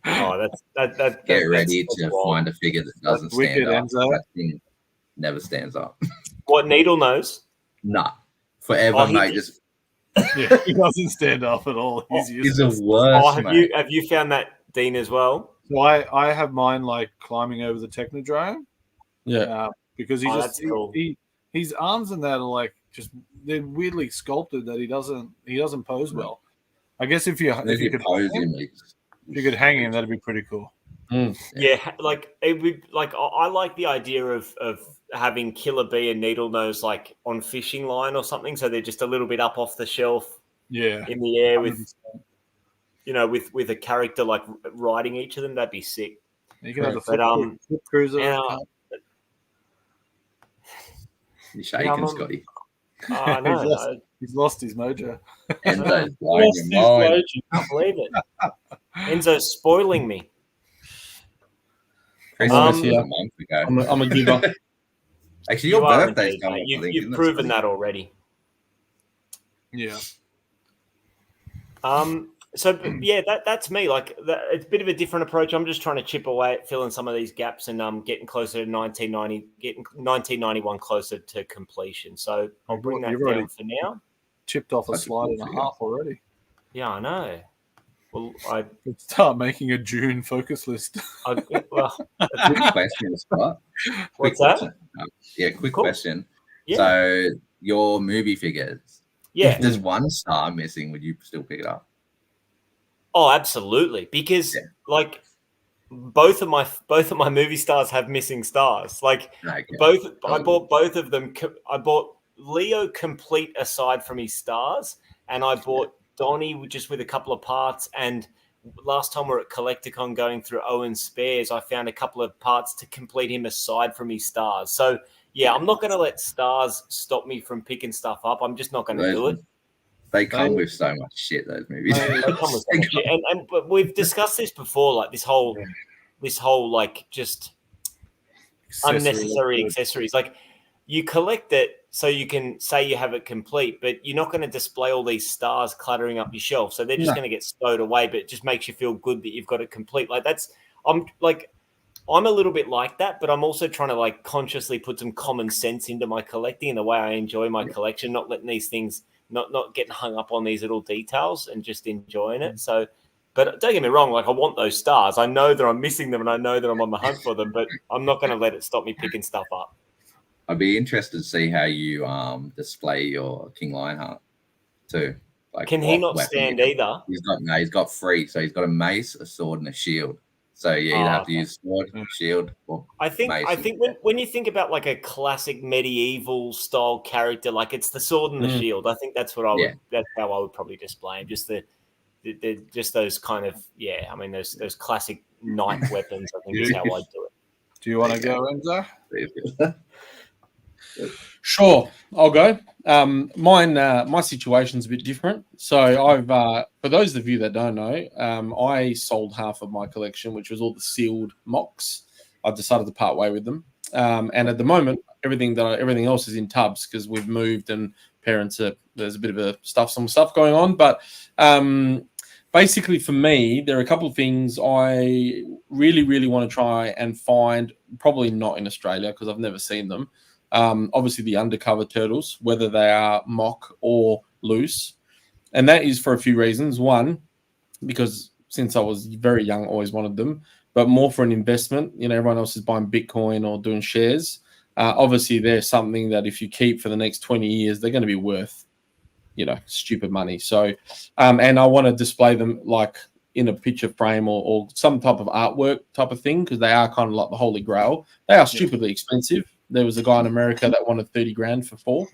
That Get ready to find a figure that doesn't stand up. That thing never stands up. What, Needle Nose? Nah. Forever, mate. He doesn't stand up at all. He's the worst. Have you found that, Dean, as well? So I have mine like climbing over the Technodrome. Yeah. Because cool. his arms and that are like they're weirdly sculpted that he doesn't pose well. I guess if you could hang him, that'd be pretty cool. Yeah, like it would. Like I like the idea of having Killer B and Needle Nose like on fishing line or something, so they're just a little bit up off the shelf, in the air 100%. with, you know, with a character like riding each of them. That'd be sick. You can have the But foot cruiser. You're shaking, Scotty. I know. He's lost his mojo. Enzo's blowing your mind. I can't believe it. Enzo's spoiling me. Christmas was a month ago. I'm a giver. Actually, your birthday's coming up. You've proven that already. Yeah. So yeah, that's me. Like, it's a bit of a different approach. I'm just trying to chip away at filling some of these gaps and getting closer to 1991 closer to completion. So I'll bring that down for now. Chipped off a slide and a half already. Yeah, I know. Well, I could start making a June focus list. Quick question, Scott. What's that? Quick question. Yeah. So your movie figures. Yeah. If there's one star missing, would you still pick it up? Oh, absolutely. Because like both of my movie stars have missing stars. Like I bought both of them. I bought Leo complete aside from his stars, and I bought Donnie just with a couple of parts. And last time we were at Collecticon going through Owen's spares, I found a couple of parts to complete him aside from his stars. So yeah, I'm not going to let stars stop me from picking stuff up. I'm just not going to do it. They come with so much shit, those movies. They come with so much shit. But we've discussed this before, like this whole like just unnecessary accessories. Like you collect it so you can say you have it complete, but you're not going to display all these stars cluttering up your shelf. So they're just going to get stowed away, but it just makes you feel good that you've got it complete. Like I'm a little bit like that, but I'm also trying to like consciously put some common sense into my collecting and the way I enjoy my collection, not letting these things, not getting hung up on these little details and just enjoying it. So, but don't get me wrong, like I want those stars. I know that I'm missing them and I know that I'm on the hunt for them, but I'm not going to let it stop me picking stuff up. I'd be interested to see how you display your King Lionheart too. Like, can he not stand either? He's got three. So he's got a mace, a sword, and a shield. So yeah, you'd have to use sword, shield, or I think when you think about like a classic medieval style character, like it's the sword and the shield. I think that's what that's how I would probably display him. Just just those kind of I mean those classic knight weapons. I think is how I'd do it. Do you want to go, Enzo? Sure, I'll go. My situation's a bit different. So I've, for those of you that don't know, I sold half of my collection, which was all the sealed mocks. I've decided to part way with them. And at the moment, everything else is in tubs because we've moved and there's a bit of some stuff going on. But basically for me, there are a couple of things I really, really want to try and find, probably not in Australia because I've never seen them. Obviously the undercover turtles, whether they are mock or loose. And that is for a few reasons. One, because since I was very young, I always wanted them, but more for an investment. You know, everyone else is buying Bitcoin or doing shares. Obviously there's something that if you keep for the next 20 years, they're going to be worth, stupid money. So, and I want to display them like in a picture frame or some type of artwork type of thing, because they are kind of like the Holy Grail. They are stupidly expensive. There was a guy in America that wanted 30 grand for 4.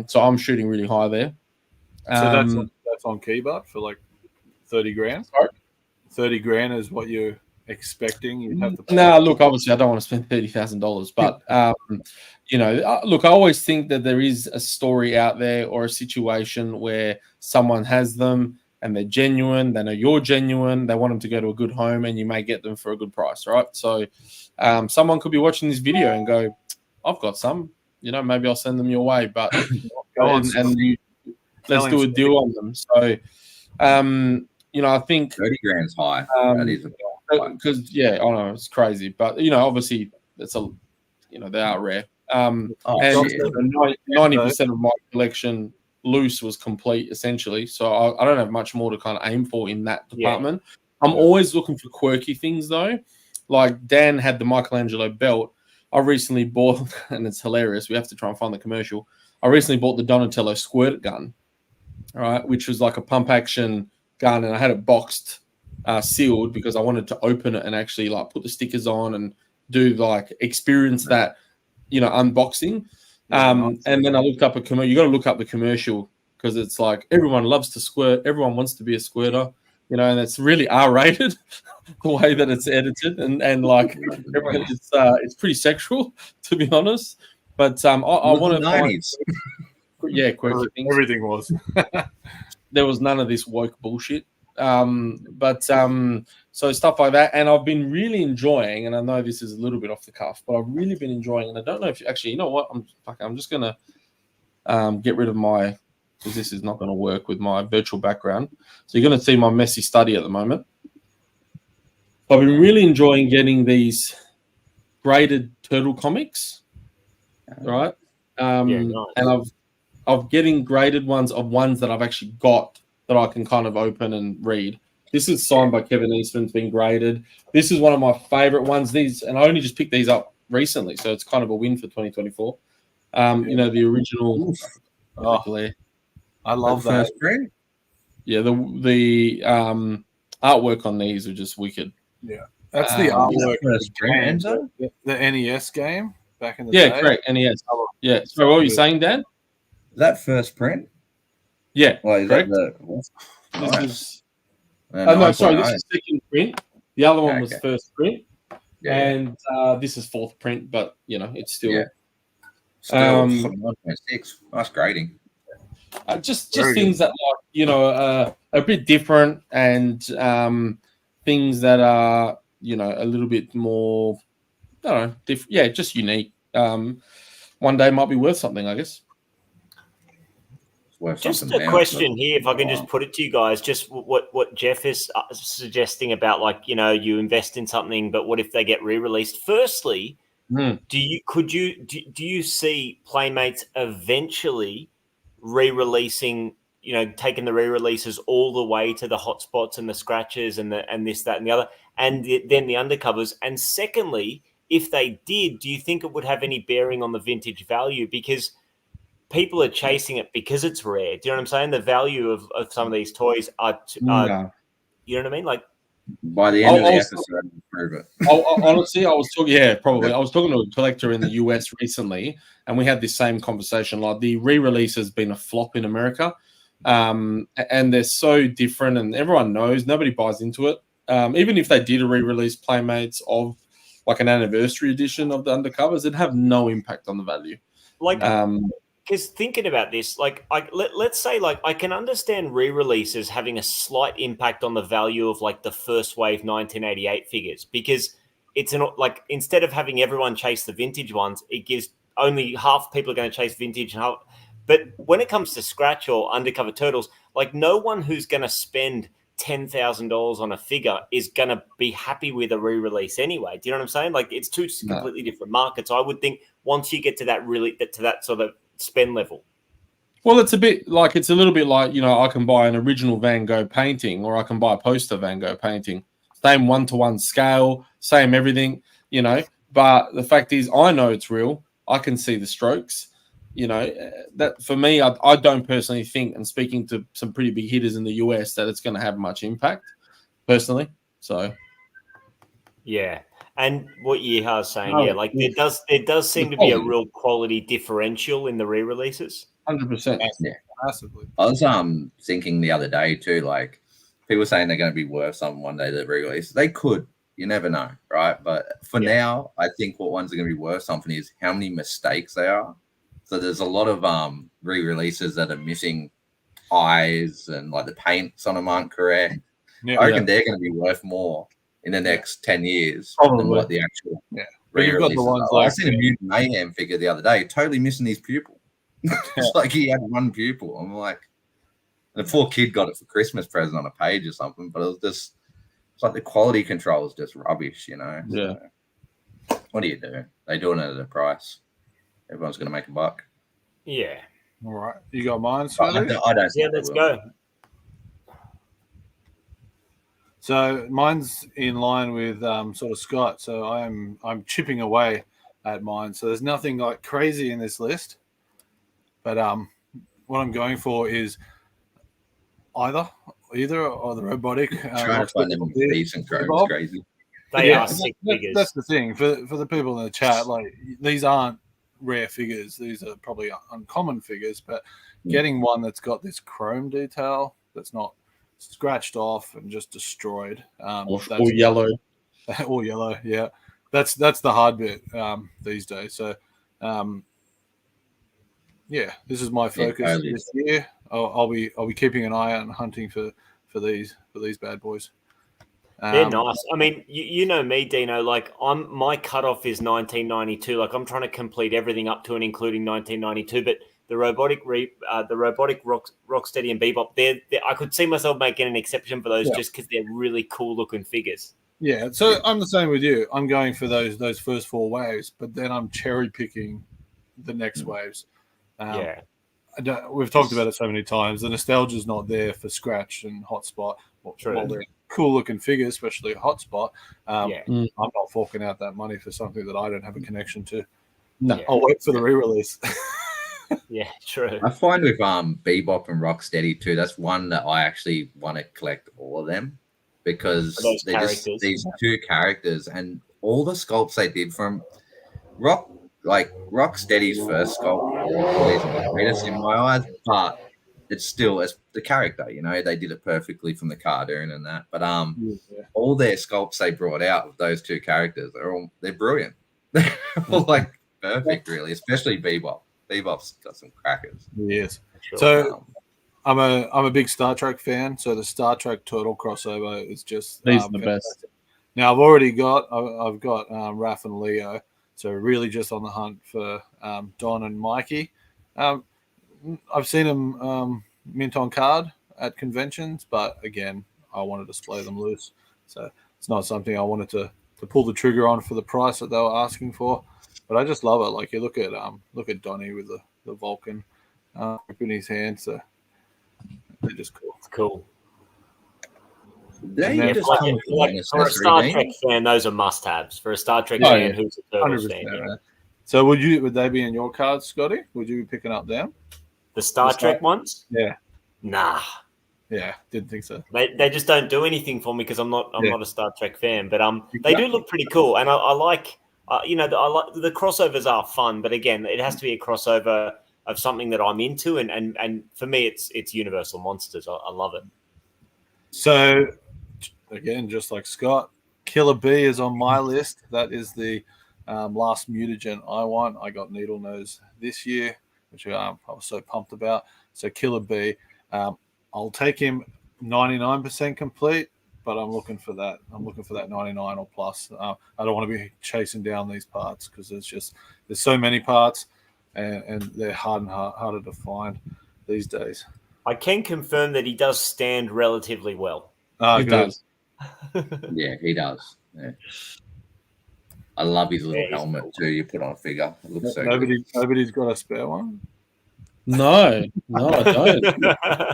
So I'm shooting really high there. So that's on Keybot for like 30 grand? Sorry? 30 grand is what you're expecting? You'd have to pay. No, look, obviously I don't want to spend $30,000, but, look, I always think that there is a story out there or a situation where someone has them and they're genuine, they know you're genuine, they want them to go to a good home and you may get them for a good price, right? So someone could be watching this video and go, I've got some, maybe I'll send them your way, but let's do a deal on them. So, I think 30 grand's high. That is because I know it's crazy, but obviously they are rare. And 90% of my collection loose was complete essentially, so I don't have much more to kind of aim for in that department. I'm always looking for quirky things though. Like Dan had the Michelangelo belt. I recently bought, and it's hilarious, we have to try and find the commercial. I recently bought the Donatello squirt gun, all right, which was like a pump action gun, and I had it boxed, sealed, because I wanted to open it and actually like put the stickers on and do like experience that unboxing. And then I looked up you got to look up the commercial because it's like everyone loves to squirt, everyone wants to be a squirter, you know, and it's really R-rated the way that it's edited, and like it's pretty sexual, to be honest. But I want to find, yeah, quirky things. Everything was. There was none of this woke bullshit. So stuff like that, and I've been really enjoying, and I know this is a little bit off the cuff, but I've really been enjoying, and I don't know if actually, you know what, I'm just gonna get rid of my, because this is not going to work with my virtual background. So you're going to see my messy study at the moment. I've been really enjoying getting these graded turtle comics, right? Nice. And I've getting graded ones of ones that I've actually got that I can kind of open and read. This is signed by Kevin Eastman. It's been graded. This is one of my favorite ones. These, and I only just picked these up recently, so it's kind of a win for 2024. You know, the original. I love that. Yeah, the artwork on these are just wicked. Yeah, that's the artwork of the NES game back in the day. Yeah, correct. NES. Yeah. So what were you saying, Dan? Is that first print? Yeah, well, correct. This is. No, sorry. This is second print. The other one was first print, and this is fourth print. But you know, it's still 1.6. Nice grading. Just things that, like, you know, a bit different, and things that are, you know, a little bit more, I don't know, different. Yeah, just unique. One day might be worth something, I guess. Just a question here, if I can just put it to you guys, just what Jeff is suggesting about, like, you know, you invest in something, but what if they get re-released? Firstly, do you see Playmates eventually re-releasing, you know, taking the re-releases all the way to the hotspots and the scratches and this, that, and the other, and then the undercovers? And secondly, if they did, do you think it would have any bearing on the vintage value? Because people are chasing it because it's rare. Do you know what I'm saying? The value of some of these toys are you know what I mean? Like, by the end of the episode, we'll prove it. Honestly, I was talking. Yeah, probably. I was talking to a collector in the US recently, and we had this same conversation. Like, the re-release has been a flop in America, and they're so different, and everyone knows. Nobody buys into it. Even if they did a re-release Playmates of like an anniversary edition of the undercovers, it'd have no impact on the value. Like, because thinking about this, like, let's say, like, I can understand re-releases having a slight impact on the value of, like, the first wave 1988 figures, because it's like, instead of having everyone chase the vintage ones, it gives only half people are going to chase vintage and half. But when it comes to scratch or undercover turtles, like, no one who's going to spend $10,000 on a figure is going to be happy with a re-release anyway. Do you know what I'm saying? Like, it's two completely different markets. I would think once you get to that sort of spend level. Well, it's a little bit like, you know, I can buy an original Van Gogh painting, or I can buy a poster Van Gogh painting. Same one-to-one scale, same everything, you know. But the fact is, I know it's real. I can see the strokes. You know, that for me, I don't personally think, and speaking to some pretty big hitters in the US, that it's going to have much impact, personally. So, yeah. And what Yeha's saying, like, it does seem to be a real quality differential in the re-releases. 100%. Yeah, massively. I was thinking the other day too, like, people saying they're going to be worth something one day, the re-release. They could. You never know, right? But for now, I think what ones are going to be worth something is how many mistakes they are. So there's a lot of re-releases that are missing eyes, and like the paints on them aren't correct. I reckon they're going to be worth more in the next 10 years than what the actual re-releases are. Like, I seen a Mutant Mayhem figure the other day, totally missing his pupil. It's like he had one pupil. I'm like, and the poor kid got it for Christmas present on a page or something, but it was just, it's like the quality control is just rubbish, you know? Yeah. So, what do you do? They're doing it at a price. Everyone's going to make a buck. Yeah. All right. You got mine, I don't. Yeah, let's go. So mine's in line with sort of Scott. So I'm chipping away at mine. So there's nothing like crazy in this list, but what I'm going for is either or the robotic. Trying to find them decent drones crazy. They are sick figures. That's the thing for the people in the chat. Like, these aren't rare figures. These are probably uncommon figures, but getting one that's got this chrome detail that's not scratched off and just destroyed. Or yellow. Or yellow, yeah. That's the hard bit these days. So, this is my focus this year. I'll be keeping an eye out and hunting for these bad boys. They're nice. I mean, you know me, Dino. Like, my cutoff is 1992. Like, I'm trying to complete everything up to and including 1992. But the robotic Rocksteady and Bebop, I could see myself making an exception for those just because they're really cool looking figures. Yeah, so I'm the same with you. I'm going for those first 4 waves, but then I'm cherry picking the next waves. We've talked about it so many times. The nostalgia's not there for Scratch and Hotspot. While they're cool looking figures, especially Hotspot. I'm not forking out that money for something that I don't have a connection to. No, I'll wait for the re-release. Yeah, true. I find with Bebop and Rocksteady too, that's one that I actually want to collect all of them because they're just these 2 characters and all the sculpts they did from Rocksteady's first sculpt is the greatest in my eyes, but it's the character, you know, they did it perfectly from the cartoon and that. But all their sculpts they brought out of those 2 characters, they're brilliant. They're all like perfect, really, especially Bebop. Bebop's got some crackers. Yes. Sure. So I'm a big Star Trek fan, so the Star Trek Turtle crossover is just the best. Now I've got Raph and Leo, so really just on the hunt for Don and Mikey. I've seen them mint on card at conventions, but again, I want to display them loose, so it's not something I wanted to pull the trigger on for the price that they were asking for. But I just love it. Like you look at Donnie with the Vulcan in his hand, so they're just cool. It's cool. For a Star Trek fan, those are must-haves. For a Star Trek fan who's a Turtles fan. Yeah. So would they be in your cards, Scotty? Would you be picking up them? The Star Trek ones? Yeah. Nah. Yeah, didn't think so. They just don't do anything for me because I'm not a Star Trek fan. But they do look pretty cool, and I like. I like the crossovers are fun, but again, it has to be a crossover of something that I'm into, and for me, it's Universal Monsters. I love it. So, again, just like Scott, Killer Bee is on my list. That is the last mutagent I want. I got Needle Nose this year, which I was so pumped about. So Killer Bee, I'll take him 99% complete. But I'm looking for that. I'm looking for that 99 or plus. I don't want to be chasing down these parts because there's so many parts, and they're harder to find these days. I can confirm that he does stand relatively well. He does. Yeah, he does. Yeah. I love his little helmet too. You put on a figure. It looks so good. Nobody's got a spare one. No, I don't. I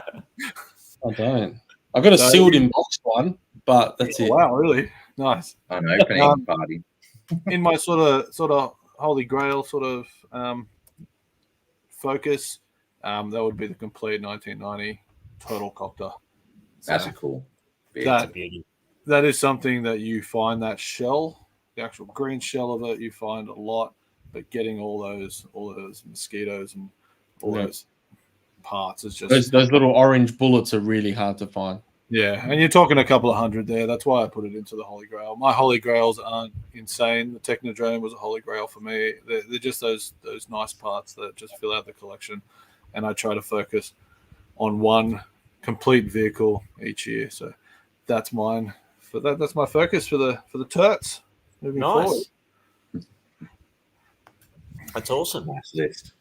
don't. I got a sealed in box one, but that's it. Wow, really nice. An opening party. In my sort of holy grail sort of focus, that would be the complete 1990 Turtle Copter. That's a cool. That is something that you find that shell, the actual green shell of it, you find a lot. But getting all those mosquitoes and all those parts is just those little orange bullets are really hard to find. Yeah, and you're talking a couple of hundred there. That's why I put it into the Holy Grail. My Holy Grails aren't insane. The Technodrome was a Holy Grail for me. They're just those nice parts that just fill out the collection, and I try to focus on one complete vehicle each year. So that's mine. That's my focus for the Turts moving forward. That's awesome. Nice list.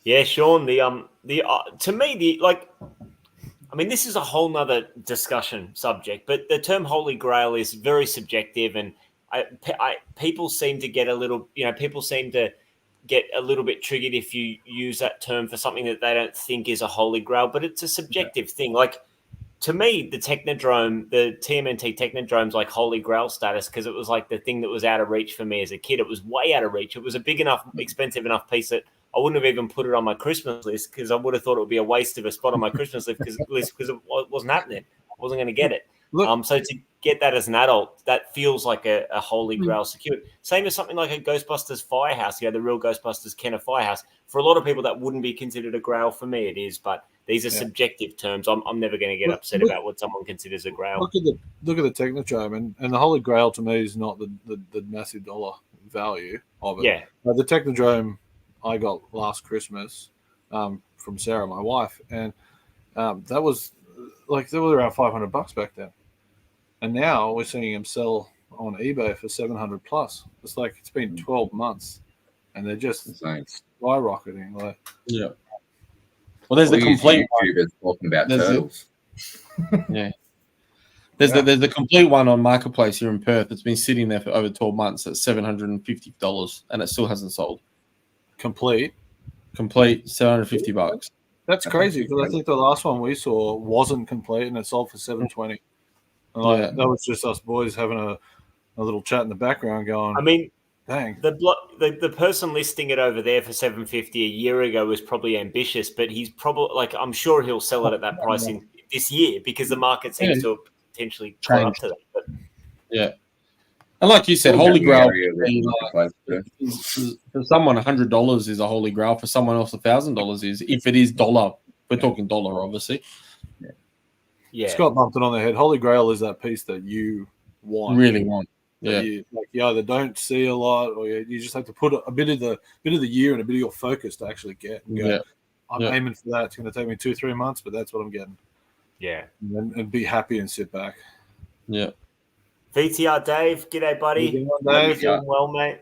Yeah, Sean. To me, I mean, this is a whole nother discussion subject, but the term Holy Grail is very subjective, and people seem to get a little, people seem to get a little bit triggered if you use that term for something that they don't think is a Holy Grail, but it's a subjective thing. Like, to me, the Technodrome, the TMNT Technodrome's like Holy Grail status because it was like the thing that was out of reach for me as a kid. It was way out of reach. It was a big enough, expensive enough piece that I wouldn't have even put it on my Christmas list because I would have thought it would be a waste of a spot on my Christmas list because it wasn't happening. I wasn't going to get it. So to get that as an adult, that feels like a holy grail secured. Same as something like a Ghostbusters Firehouse. The real Ghostbusters Kenner Firehouse. For a lot of people, that wouldn't be considered a grail. For me, it is. But these are subjective terms. I'm never going to get upset about what someone considers a grail. Look at the Technodrome, and the holy grail to me is not the massive dollar value of it. Yeah. The Technodrome I got last Christmas from Sarah, my wife, and that was like they were around $500 back then. And now we're seeing them sell on eBay for $700 plus. It's like it's been 12 months, and they're just skyrocketing. Like, yeah. Well, there's the complete YouTubers talking about turtles. There's the complete one on Marketplace here in Perth. It's been sitting there for over 12 months at $750, and it still hasn't sold. Complete $750. That's crazy because I think the last one we saw wasn't complete, and it sold for $720. That was just us boys having a little chat in the background going, I mean, dang. The person listing it over there for $750 a year ago was probably ambitious, but he's probably I'm sure he'll sell it at that price in this year because the market seems to have potentially caught up to that. But, and like you said, holy grail for someone $100 is a holy grail. For someone else, $1,000 is, if it is dollar. We're talking dollar, obviously. Yeah, Scott bumped it on the head. Holy Grail is that piece that you really want. Yeah, you either don't see a lot, or you just have to put a bit of the year and a bit of your focus to actually get. And go, I'm aiming for that. It's going to take me 2-3 months, but that's what I'm getting. Yeah, and be happy and sit back. Yeah. VTR Dave, g'day, buddy. Dave, doing well, mate.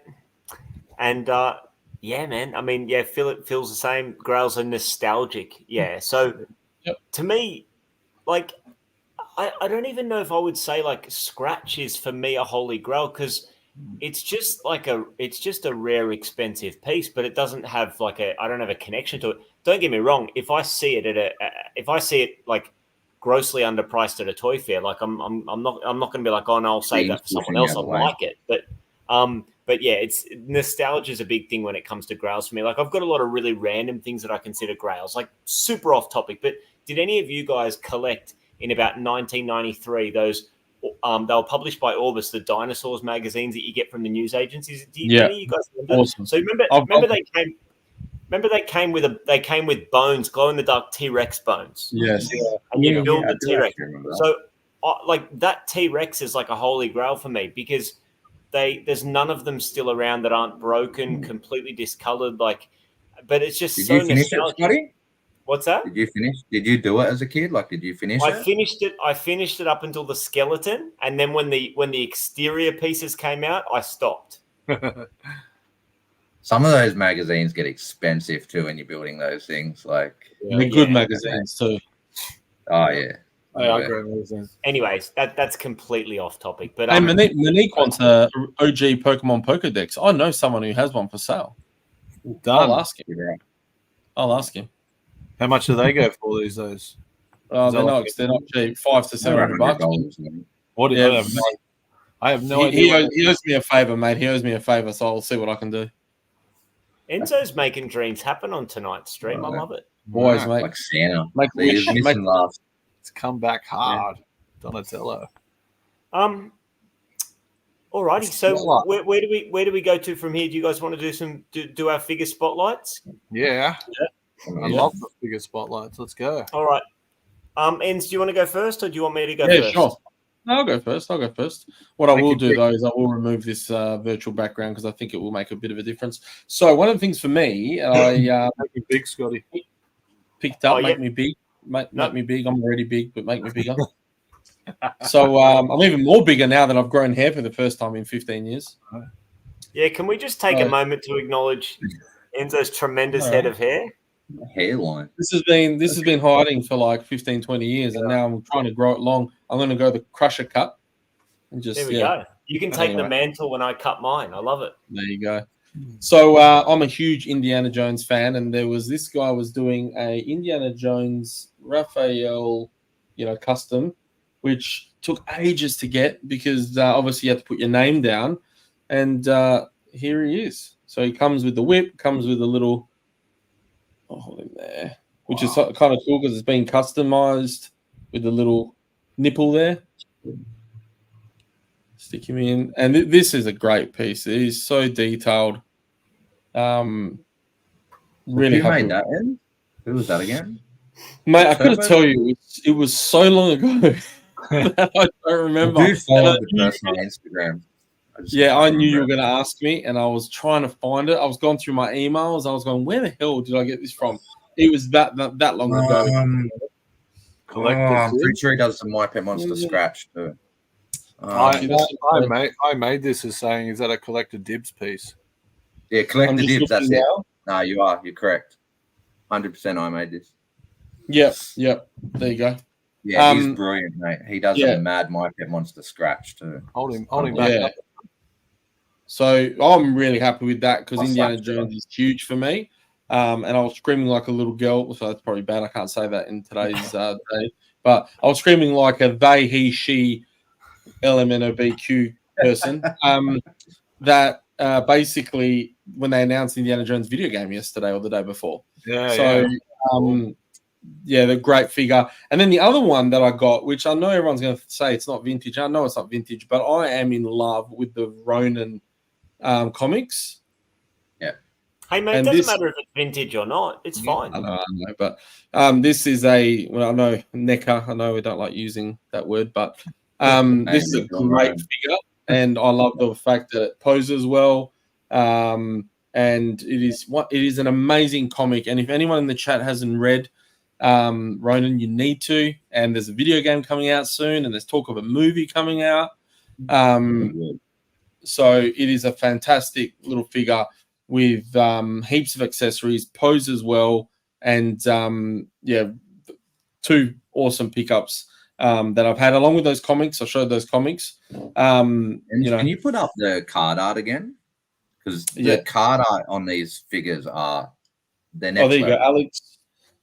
And man. I mean, Philip feels the same. Grails are nostalgic. Yeah. So to me, like, I don't even know if I would say like Scratch is for me a holy grail because it's just a rare, expensive piece, but it doesn't have I don't have a connection to it. Don't get me wrong. If I see it like grossly underpriced at a toy fair, like I'm not going to be like, oh no, I'll save that for someone else. I like it, but yeah, it's nostalgia is a big thing when it comes to grails for me. Like I've got a lot of really random things that I consider grails, like super off topic. But did any of you guys collect in about 1993 those? They were published by Orbis, the dinosaurs magazines that you get from the news agencies. Any of you guys remember? Awesome. So they came with bones, glow in the dark T-Rex bones. Yes. And you build the T-Rex. So like that T-Rex is like a holy grail for me because there's none of them still around that aren't broken, completely discolored. Like, but it's just so nostalgic. What's that? Did you finish? Did you do it as a kid? Like, did you finish it? I finished it up until the skeleton, and then when the exterior pieces came out, I stopped. Some of those magazines get expensive too when you're building those things. Like they're good magazines too. Oh yeah. I agree with magazines. Anyways, that's completely off topic. But Monique wants a OG Pokemon Pokedex. I know someone who has one for sale. I'll ask him. How much do they go for these days? They're not cheap. $500 to $700. What? Yeah, I have no idea. He owes me a favor, mate. He owes me a favor, so I'll see what I can do. Enzo's making dreams happen on tonight's stream. I love it. Boys, mate. Like Santa. It's come back hard. Donatello. Alrighty. So where do we go to from here? Do you guys want to do our figure spotlights? Yeah. I love the figure spotlights. Let's go. All right. Enz, do you want to go first, or do you want me to go first? Yeah, sure. I'll go first. What I will do, though, is I will remove this virtual background because I think it will make a bit of a difference. So one of the things for me, I make me big, Scotty. Picked up, make me big. Make me big. I'm already big, but make me bigger. So I'm even more bigger now that I've grown hair for the first time in 15 years. Yeah, can we just take a moment to acknowledge Enzo's tremendous head of hair? Hairline. This has been hiding for like 15, 20 years, and now I'm trying to grow it long. I'm going to go the crusher cut, and just there we go. You can take the mantle when I cut mine. I love it. There you go. So I'm a huge Indiana Jones fan, and there was this guy was doing a Indiana Jones Raphael, custom, which took ages to get because obviously you have to put your name down, and here he is. So he comes with the whip, comes with a little. Hold him there, which is kind of cool because it's been customized with the little nipple there. Stick him in. And this is a great piece. It is so detailed. Really Who happy. made that in? Who was that again? Mate, I couldn't Turbo? tell you. It was so long ago that I don't remember. I do follow And the person on Instagram. I knew you were going to ask me, and I was trying to find it. I was going through my emails. I was going, where the hell did I get this from? It was that long ago. Collector I'm pretty sure he does some My Pet Monster scratch too. I made this as saying, is that a collector dibs piece? Yeah, collector dibs. That's it. Now. No, you're correct. 100%. I made this. Yep. There you go. Yeah, he's brilliant, mate. He does a mad My Pet Monster scratch too. Hold him back up. So I'm really happy with that because Indiana Jones is huge for me. And I was screaming like a little girl, so that's probably bad. I can't say that in today's day. But I was screaming like a they, he, she, LMNOBQ person. That basically when they announced Indiana Jones video game yesterday or the day before. The great figure. And then the other one that I got, which I know everyone's going to say it's not vintage. I know it's not vintage, but I am in love with the Ronin comics. Yeah. Hey, mate, it doesn't matter if it's vintage or not. It's fine. I know. But this is I know NECA. I know we don't like using that word, but this is a great figure. And I love the fact that it poses well. And it is an amazing comic. And if anyone in the chat hasn't read Ronin, you need to. And there's a video game coming out soon, and there's talk of a movie coming out. So it is a fantastic little figure with heaps of accessories, poses well, and two awesome pickups that I've had along with those comics. I showed those comics. Can you put up the card art again? Because the card art on these figures they're next there you level. go,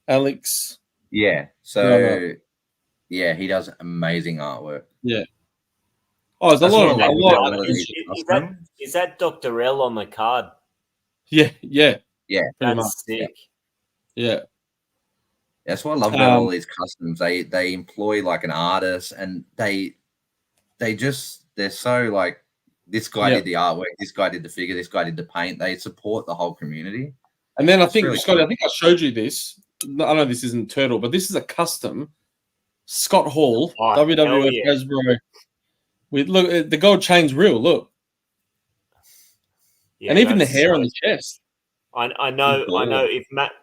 Alex. Yeah. So he does amazing artwork. Yeah. Oh, there's a lot. Is that Dr. L on the card? Yeah. That's sick. Yeah. That's what I love about all these customs. They employ like an artist, and they're so like, this guy did the artwork, this guy did the figure, this guy did the paint. They support the whole community. And then I think, really Scotty, I think I showed you this. I know this isn't Turtle, but this is a custom Scott Hall, WWF Hasbro. Look, the gold chain's real. Look, and even the hair on the chest. I know.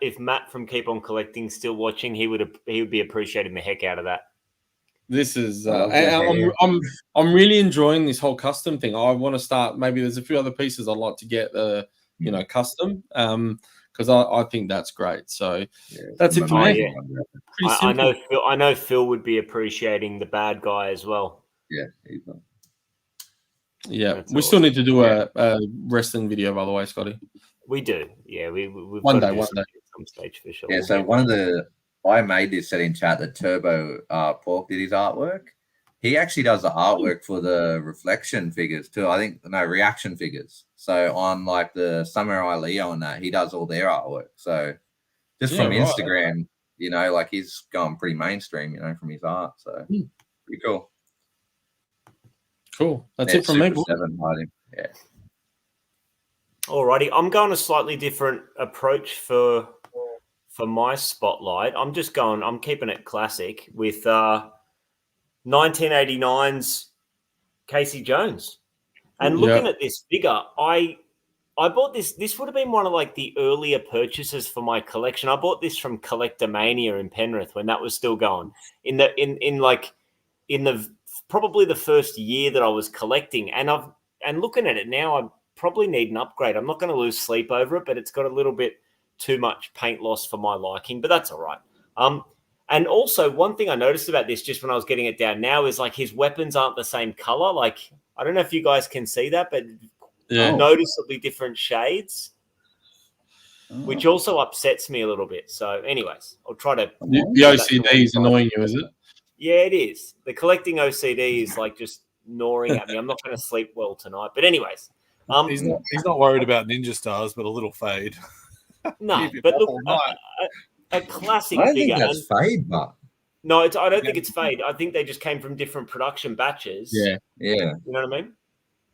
If Matt from Keep On Collecting still watching, he would be appreciating the heck out of that. This is. I'm really enjoying this whole custom thing. I want to start. Maybe there's a few other pieces I'd like to get. Custom. Because I think that's great. So that's it for me. Yeah. I know Phil would be appreciating the bad guy as well. Yeah, we still need to do a wrestling video, by the way, Scotty. We do. Yeah, we've one day. At some stage for sure. Yeah, so I made this set in chat that Turbo Pork did his artwork. He actually does the artwork for the reflection figures too. Reaction figures. So on like the Samurai Leo and that, he does all their artwork. So just from Instagram, like he's gone pretty mainstream, from his art. So pretty cool. Cool. That's it from me. Yeah. Alrighty, I'm going a slightly different approach for my spotlight. I'm keeping it classic with 1989's Casey Jones. And looking at this figure, I bought this. This would have been one of like the earlier purchases for my collection. I bought this from Collector Mania in Penrith when that was still going. In the probably the first year that I was collecting, and looking at it now, I probably need an upgrade. I'm not going to lose sleep over it, but it's got a little bit too much paint loss for my liking, but that's all right. And also one thing I noticed about this just when I was getting it down now is like his weapons aren't the same color. Like, I don't know if you guys can see that, but noticeably different shades, which also upsets me a little bit. So anyways, I'll try to... The OCD is annoying you, is it? Yeah, it is. The collecting OCD is like just gnawing at me. I'm not going to sleep well tonight. But anyways... he's not worried about Ninja Stars, but a little fade. No, but look, a classic figure. I don't think that's fade, but No, I don't think it's fade. I think they just came from different production batches. Yeah. You know what I mean?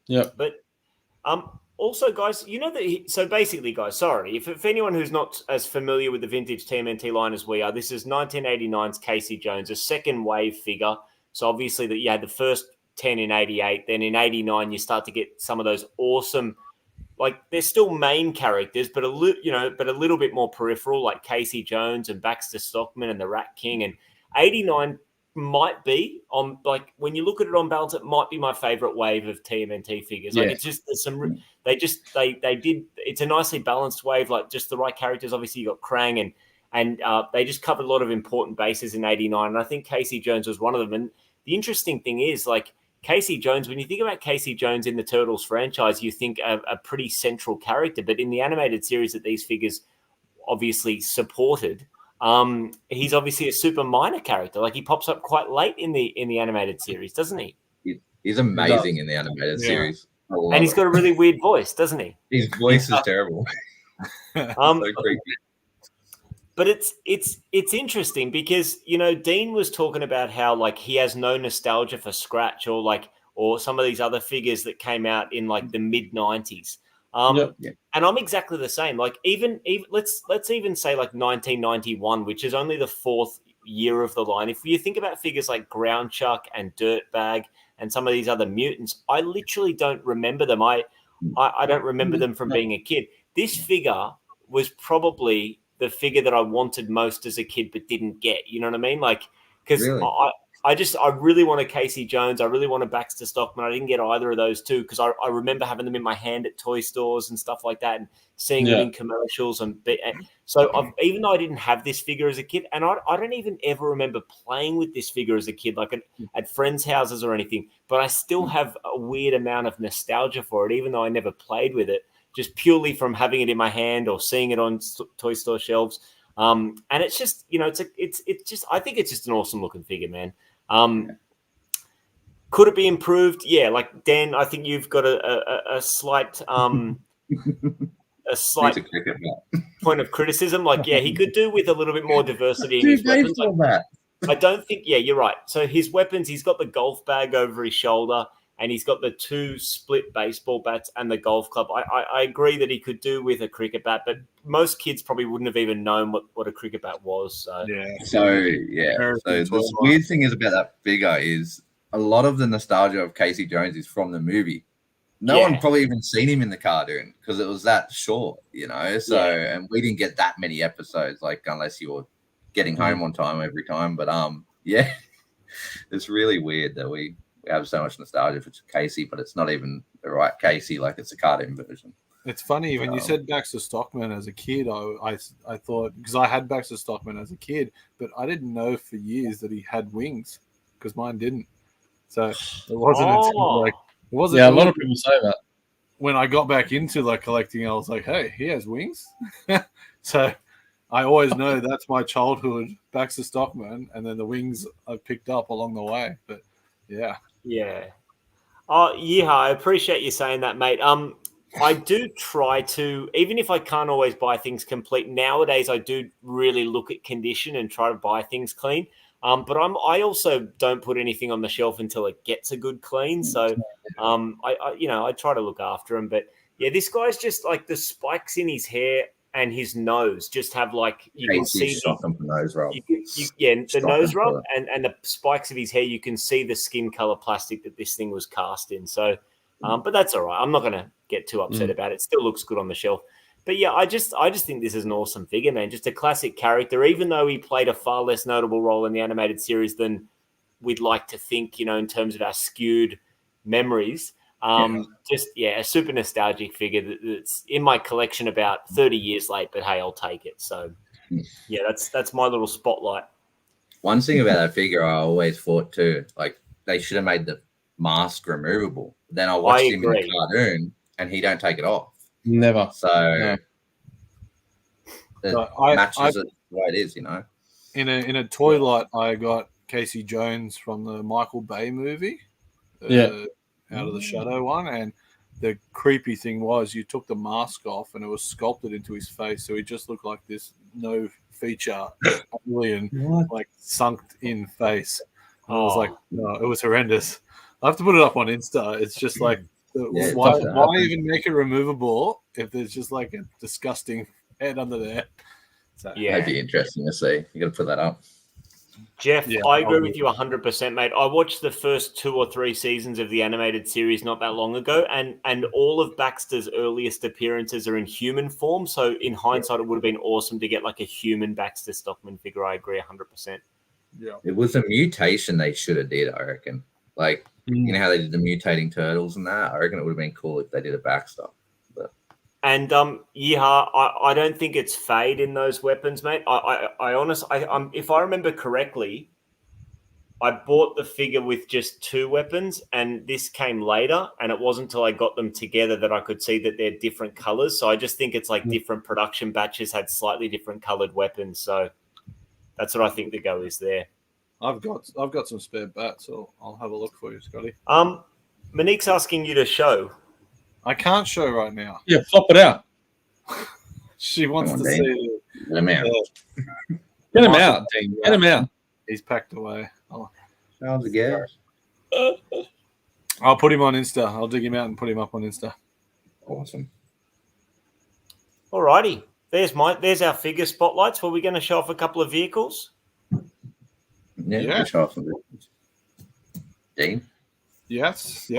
Yeah. But also, guys, you know that. So basically, guys, sorry if anyone who's not as familiar with the vintage TMNT line as we are, this is 1989's Casey Jones, a second wave figure. So obviously, that you had the first 10 in 88, then in 89 you start to get some of those awesome. Like they're still main characters, but a little bit more peripheral, like Casey Jones and Baxter Stockman and the Rat King. And 89 might be on, like, when you look at it on balance, it might be my favorite wave of TMNT figures. Like it's just there's some they did it's a nicely balanced wave, like just the right characters. Obviously you got Krang and they just covered a lot of important bases in 89, and I think Casey Jones was one of them. And the interesting thing is, like, Casey Jones, when you think about Casey Jones in the Turtles franchise, you think a pretty central character. But in the animated series that these figures obviously supported, he's obviously a super minor character. Like he pops up quite late in the animated series, doesn't he? He's amazing in the animated series. And he's got a really weird voice, doesn't he? His voice is terrible. So creepy. But it's interesting because, you know, Dean was talking about how, like, he has no nostalgia for Scratch or some of these other figures that came out in like the mid 90s. And I'm exactly the same. Like even let's even say like 1991, which is only the fourth year of the line. If you think about figures like Ground Chuck and Dirtbag and some of these other mutants, I literally don't remember them. I don't remember them from being a kid. This figure was probably the figure that I wanted most as a kid, but didn't get. You know what I mean? Like, because I really want a Casey Jones. I really want a Baxter Stockman. I didn't get either of those two because I remember having them in my hand at toy stores and stuff like that, and seeing them in commercials. And so even though I didn't have this figure as a kid, and I don't even ever remember playing with this figure as a kid, like at friends' houses or anything, but I still have a weird amount of nostalgia for it, even though I never played with it, just purely from having it in my hand or seeing it on toy store shelves. And it's just, you know, it's just, I think it's just an awesome looking figure, man. Could it be improved? Yeah, like Dan, I think you've got a slight point of criticism. Like, yeah, he could do with a little bit more diversity in his weapons. I don't think. Yeah, you're right. So his weapons, he's got the golf bag over his shoulder, and he's got the two split baseball bats and the golf club. I agree that he could do with a cricket bat, but most kids probably wouldn't have even known what a cricket bat was. So the weird thing is about that figure is a lot of the nostalgia of Casey Jones is from the movie. No one probably even seen him in the cartoon because it was that short, you know. So and we didn't get that many episodes, like unless you were getting home on time every time. But it's really weird that we have so much nostalgia for Casey, but it's not even the right Casey. Like it's a cartoon version. It's funny when you said Baxter Stockman as a kid. I thought, because I had Baxter Stockman as a kid, but I didn't know for years that he had wings because mine didn't. So it wasn't until it wasn't. Yeah, a lot of people say that. When I got back into like collecting, I was like, "Hey, he has wings." So I always know that's my childhood Baxter Stockman, and then the wings I picked up along the way. But yeah. Oh, yeah, I appreciate you saying that, mate. I do try to, even if I can't always buy things complete nowadays, I do really look at condition and try to buy things clean. But I also don't put anything on the shelf until it gets a good clean. So I try to look after him. But yeah, this guy's just like the spikes in his hair and his nose just have like you can see the nose rub. The nose rub and the spikes of his hair. You can see the skin color plastic that this thing was cast in. So, but that's all right. I'm not going to get too upset about it. It still looks good on the shelf. But yeah, I just think this is an awesome figure, man. Just a classic character, even though he played a far less notable role in the animated series than we'd like to think, you know, in terms of our skewed memories. A super nostalgic figure that's in my collection about 30 years late, but hey, I'll take it. So yeah, that's my little spotlight. One thing about that figure I always thought too, like they should have made the mask removable. Then I watched him in the cartoon and he don't take it off. Never. So it matches it the way it is, you know. In a toy lot, I got Casey Jones from the Michael Bay movie. Out of the Shadow one, and the creepy thing was you took the mask off and it was sculpted into his face, so he just looked like this no feature alien, like sunk in face. And I was like, no, it was horrendous. I have to put it up on Insta. It's just like, why even make it removable if there's just like a disgusting head under there? So, Yeah, that'd be interesting to see. You got to put that up. Jeff, I agree with you 100%, mate. I watched the first 2 or 3 seasons of the animated series not that long ago, and all of Baxter's earliest appearances are in human form. So in hindsight, it would have been awesome to get like a human Baxter Stockman figure. I agree 100%. Yeah, it was a mutation they should have did. I reckon. Like you know how they did the mutating turtles and that. I reckon it would have been cool if they did a Baxter. And I don't think it's fade in those weapons, mate. I honestly, if I remember correctly, I bought the figure with just 2 weapons, and this came later, and it wasn't until I got them together that I could see that they're different colors. So I just think it's like different production batches had slightly different colored weapons. So that's what I think the go is there. I've got some spare bats, so I'll have a look for you, Scotty. Monique's asking you to show. I can't show right now. Yeah, flop it out. She wants to see it. Get him out. Get him out, Dean. Get him out. He's packed away. How's it go? I'll put him on Insta. I'll dig him out and put him up on Insta. Awesome. Alrighty. There's our figure spotlights. Were we going to show off a couple of vehicles? Yeah. Show off some vehicles. Dean? Yes.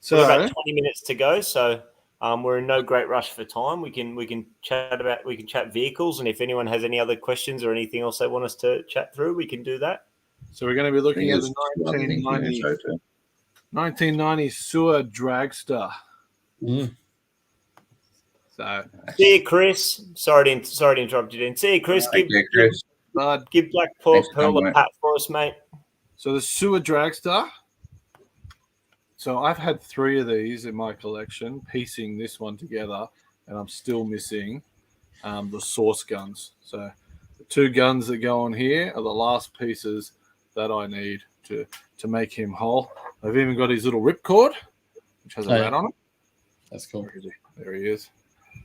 So about 20 minutes to go, so we're in no great rush for time. We can chat vehicles, and if anyone has any other questions or anything else they want us to chat through, we can do that. So we're going to be looking at the 1990 sewer dragster. So see you, Chris. Sorry to interrupt you, then. See you, Chris. Give Black Pearl a pat for us, mate. So the sewer dragster. So I've had 3 of these in my collection, piecing this one together, and I'm still missing the source guns. So the 2 guns that go on here are the last pieces that I need to make him whole. I've even got his little ripcord, which has a rat on it. That's cool. There he is.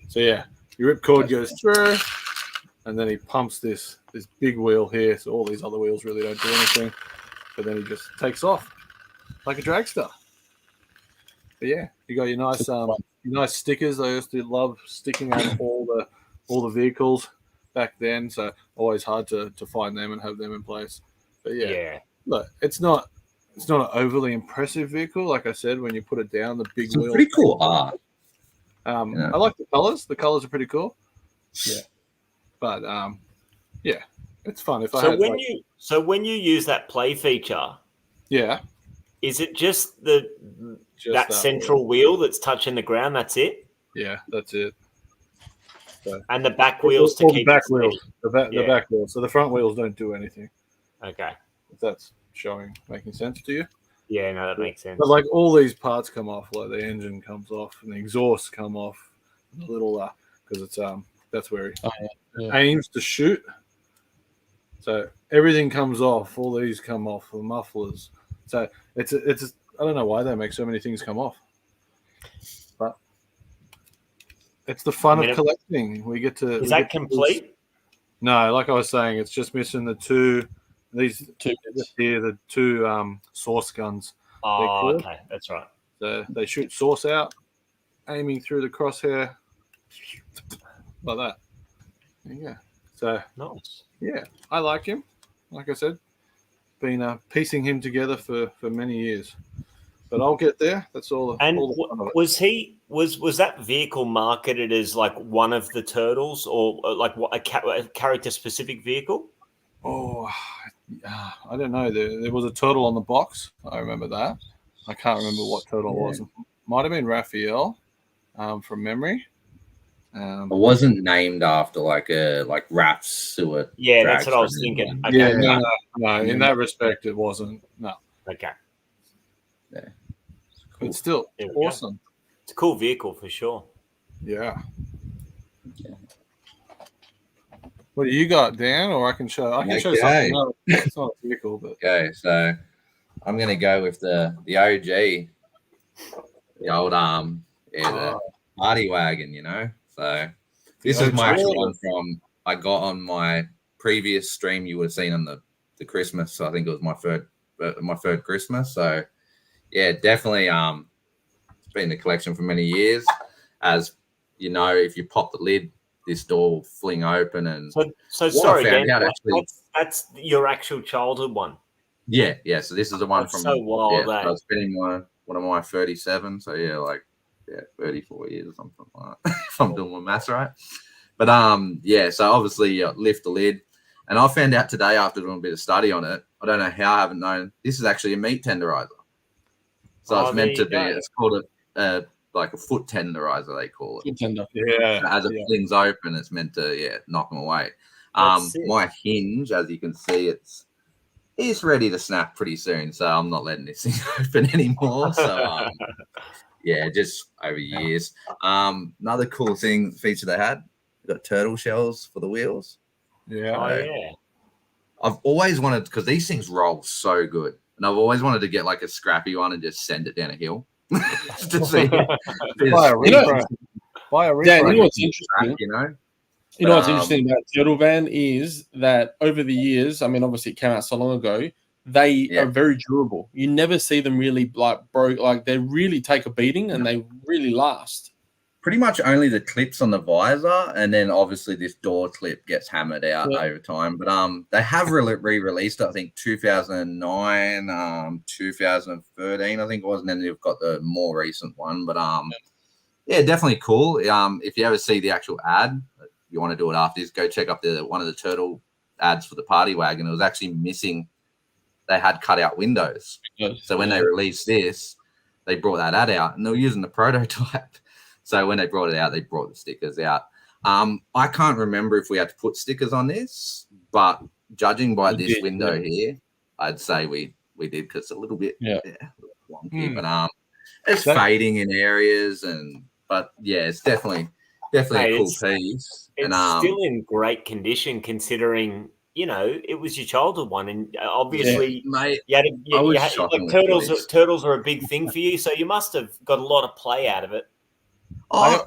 So yeah, your ripcord goes through, and then he pumps this big wheel here. So all these other wheels really don't do anything, but then he just takes off like a dragster. But yeah, you got your nice stickers. I used to love sticking on all the vehicles back then. So always hard to find them and have them in place. But yeah. Look, it's not an overly impressive vehicle. Like I said, when you put it down, the big wheel. Pretty cool art. I like the colors. The colors are pretty cool. Yeah. But yeah, it's fun. So when you use that play feature, is it just that central wheel that's touching the ground? That's it. Yeah, that's it. So, and the back wheels to keep the back wheels. The back wheels. So the front wheels don't do anything. Okay. If that's making sense to you? Yeah, no, that makes sense. But like all these parts come off, like the engine comes off and the exhaust come off, the little because it's that's where he aims to shoot. So everything comes off. All these come off. The mufflers. So it's I don't know why they make so many things come off, but it's the fun of collecting. We get to. Is that complete? No, like I was saying, it's just missing the 2. These 2 here, the 2 source guns. Oh, okay, that's right. So they shoot source out, aiming through the crosshair, like that. Yeah. So nice. Yeah, I like him. Like I said, been piecing him together for many years, but I'll get there. That's all. And all the fun of it. was that vehicle marketed as like one of the turtles, or like what a character specific vehicle? Oh, I don't know. There was a turtle on the box. I remember that. I can't remember what turtle it was. Might have been Raphael, from memory. It wasn't named after like Raph's sewer. Yeah, that's what I was thinking. Okay. Yeah, no. In that respect, it wasn't. No. Okay. Yeah. Cool. It's still awesome. Go. It's a cool vehicle for sure. Yeah. What do you got, Dan? Or I can show something else. It's not a vehicle, but okay. So I'm gonna go with the OG. the old the party wagon, you know. So this is my actual one from I got on my previous stream. You would have seen on the Christmas. So I think it was my third Christmas. So yeah, definitely it's been in the collection for many years. As you know, if you pop the lid, this door will fling open. And so sorry, Dan, that's your actual childhood one. Yeah. So this is the one from so wild. I was spending one of my 37. So yeah, 34 years or something like that. If I'm doing my maths right. But so obviously you lift the lid. And I found out today after doing a bit of study on it, I don't know how I haven't known, this is actually a meat tenderizer. So it's meant to be, it's called like a foot tenderizer, they call it. Foot tender. Yeah. As it flings open, it's meant to knock them away. My hinge, as you can see, it's ready to snap pretty soon. So I'm not letting this thing open anymore. So just over years. Another cool feature they had, got turtle shells for the wheels. Yeah. I've always wanted, because these things roll so good, and I've always wanted to get like a scrappy one and just send it down a hill to see. Buy a reframe. Dan, you know what's interesting? You know what's interesting about Turtle Van is that over the years, I mean, obviously it came out so long ago, they are very durable. You never see them really broke. Like they really take a beating and they really last. Pretty much only the clips on the visor, and then obviously this door clip gets hammered out over time. But they have re-released it, I think 2009, 2013, I think it was, and then you've got the more recent one. But definitely cool. If you ever see the actual ad, you want to do it after this, go check up one of the turtle ads for the party wagon. It was actually missing. They had cut out windows. So when they released this, they brought that ad out, and they were using the prototype. So when they brought it out, they brought the stickers out. I can't remember if we had to put stickers on this, but judging by this window here, I'd say we did, because it's a little bit wonky. But it's fading in areas, but it's definitely a cool piece. It's still in great condition, considering it was your childhood one, and obviously, mate, turtles are a big thing for you, so you must have got a lot of play out of it. I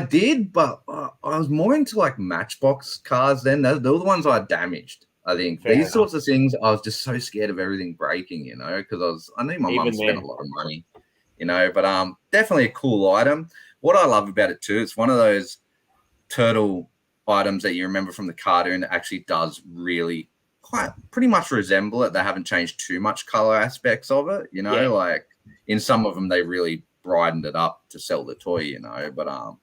did, but I was more into like Matchbox cars then. They were the ones I damaged, I think. These sorts of things, I was just so scared of everything breaking, because I knew my mum spent a lot of money, but definitely a cool item. What I love about it too, it's one of those turtle items that you remember from the cartoon that actually does really pretty much resemble it. They haven't changed too much color aspects of it, like in some of them they really brightened it up to sell the toy, but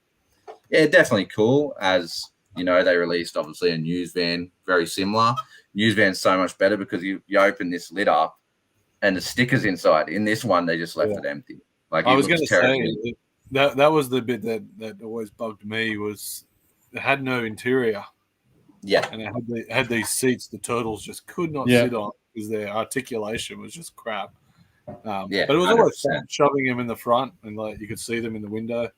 definitely cool. As they released obviously a news van, very similar. News van's so much better because you open this lid up and the stickers inside. In this one, they just left it empty. Like I was going to say that was the bit that always bugged me, was it had no interior. Yeah, and it had these seats the turtles just could not sit on because their articulation was just crap. But it was 100%. Always fun shoving them in the front, and like you could see them in the window.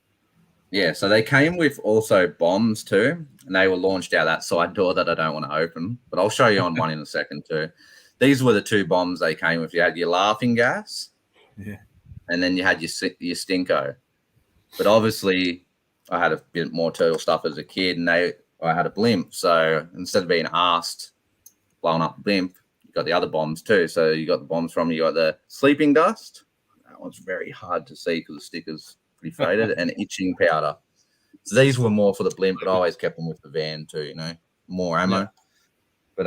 Yeah, so they came with also bombs too, and they were launched out that side door that I don't want to open, but I'll show you on one in a second too. These were the two bombs they came with. You had your laughing gas, and then you had your stinko. But obviously, I had a bit more turtle stuff as a kid, and I had a blimp. So instead of being asked blowing up the blimp, got the other bombs too. So you got the bombs you got the sleeping dust. That one's very hard to see because the sticker's pretty faded, and itching powder. So these were more for the blimp, but I always kept them with the van too, more ammo. Yeah. But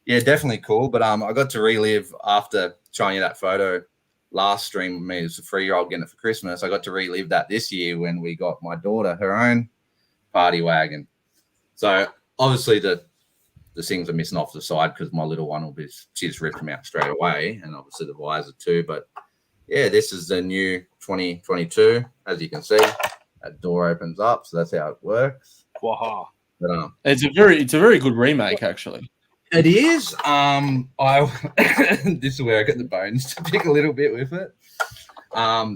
definitely cool. But I got to relive, after showing you that photo last stream with me as a 3-year-old getting it for Christmas, I got to relive that this year when we got my daughter her own party wagon. So obviously the things are missing off the side because my little one she just ripped them out straight away, and obviously the visor too. But this is the new 2022. As you can see, that door opens up, so that's how it works. Wow! But, it's a very good remake, actually. It is. This is where I got the bones to pick a little bit with it.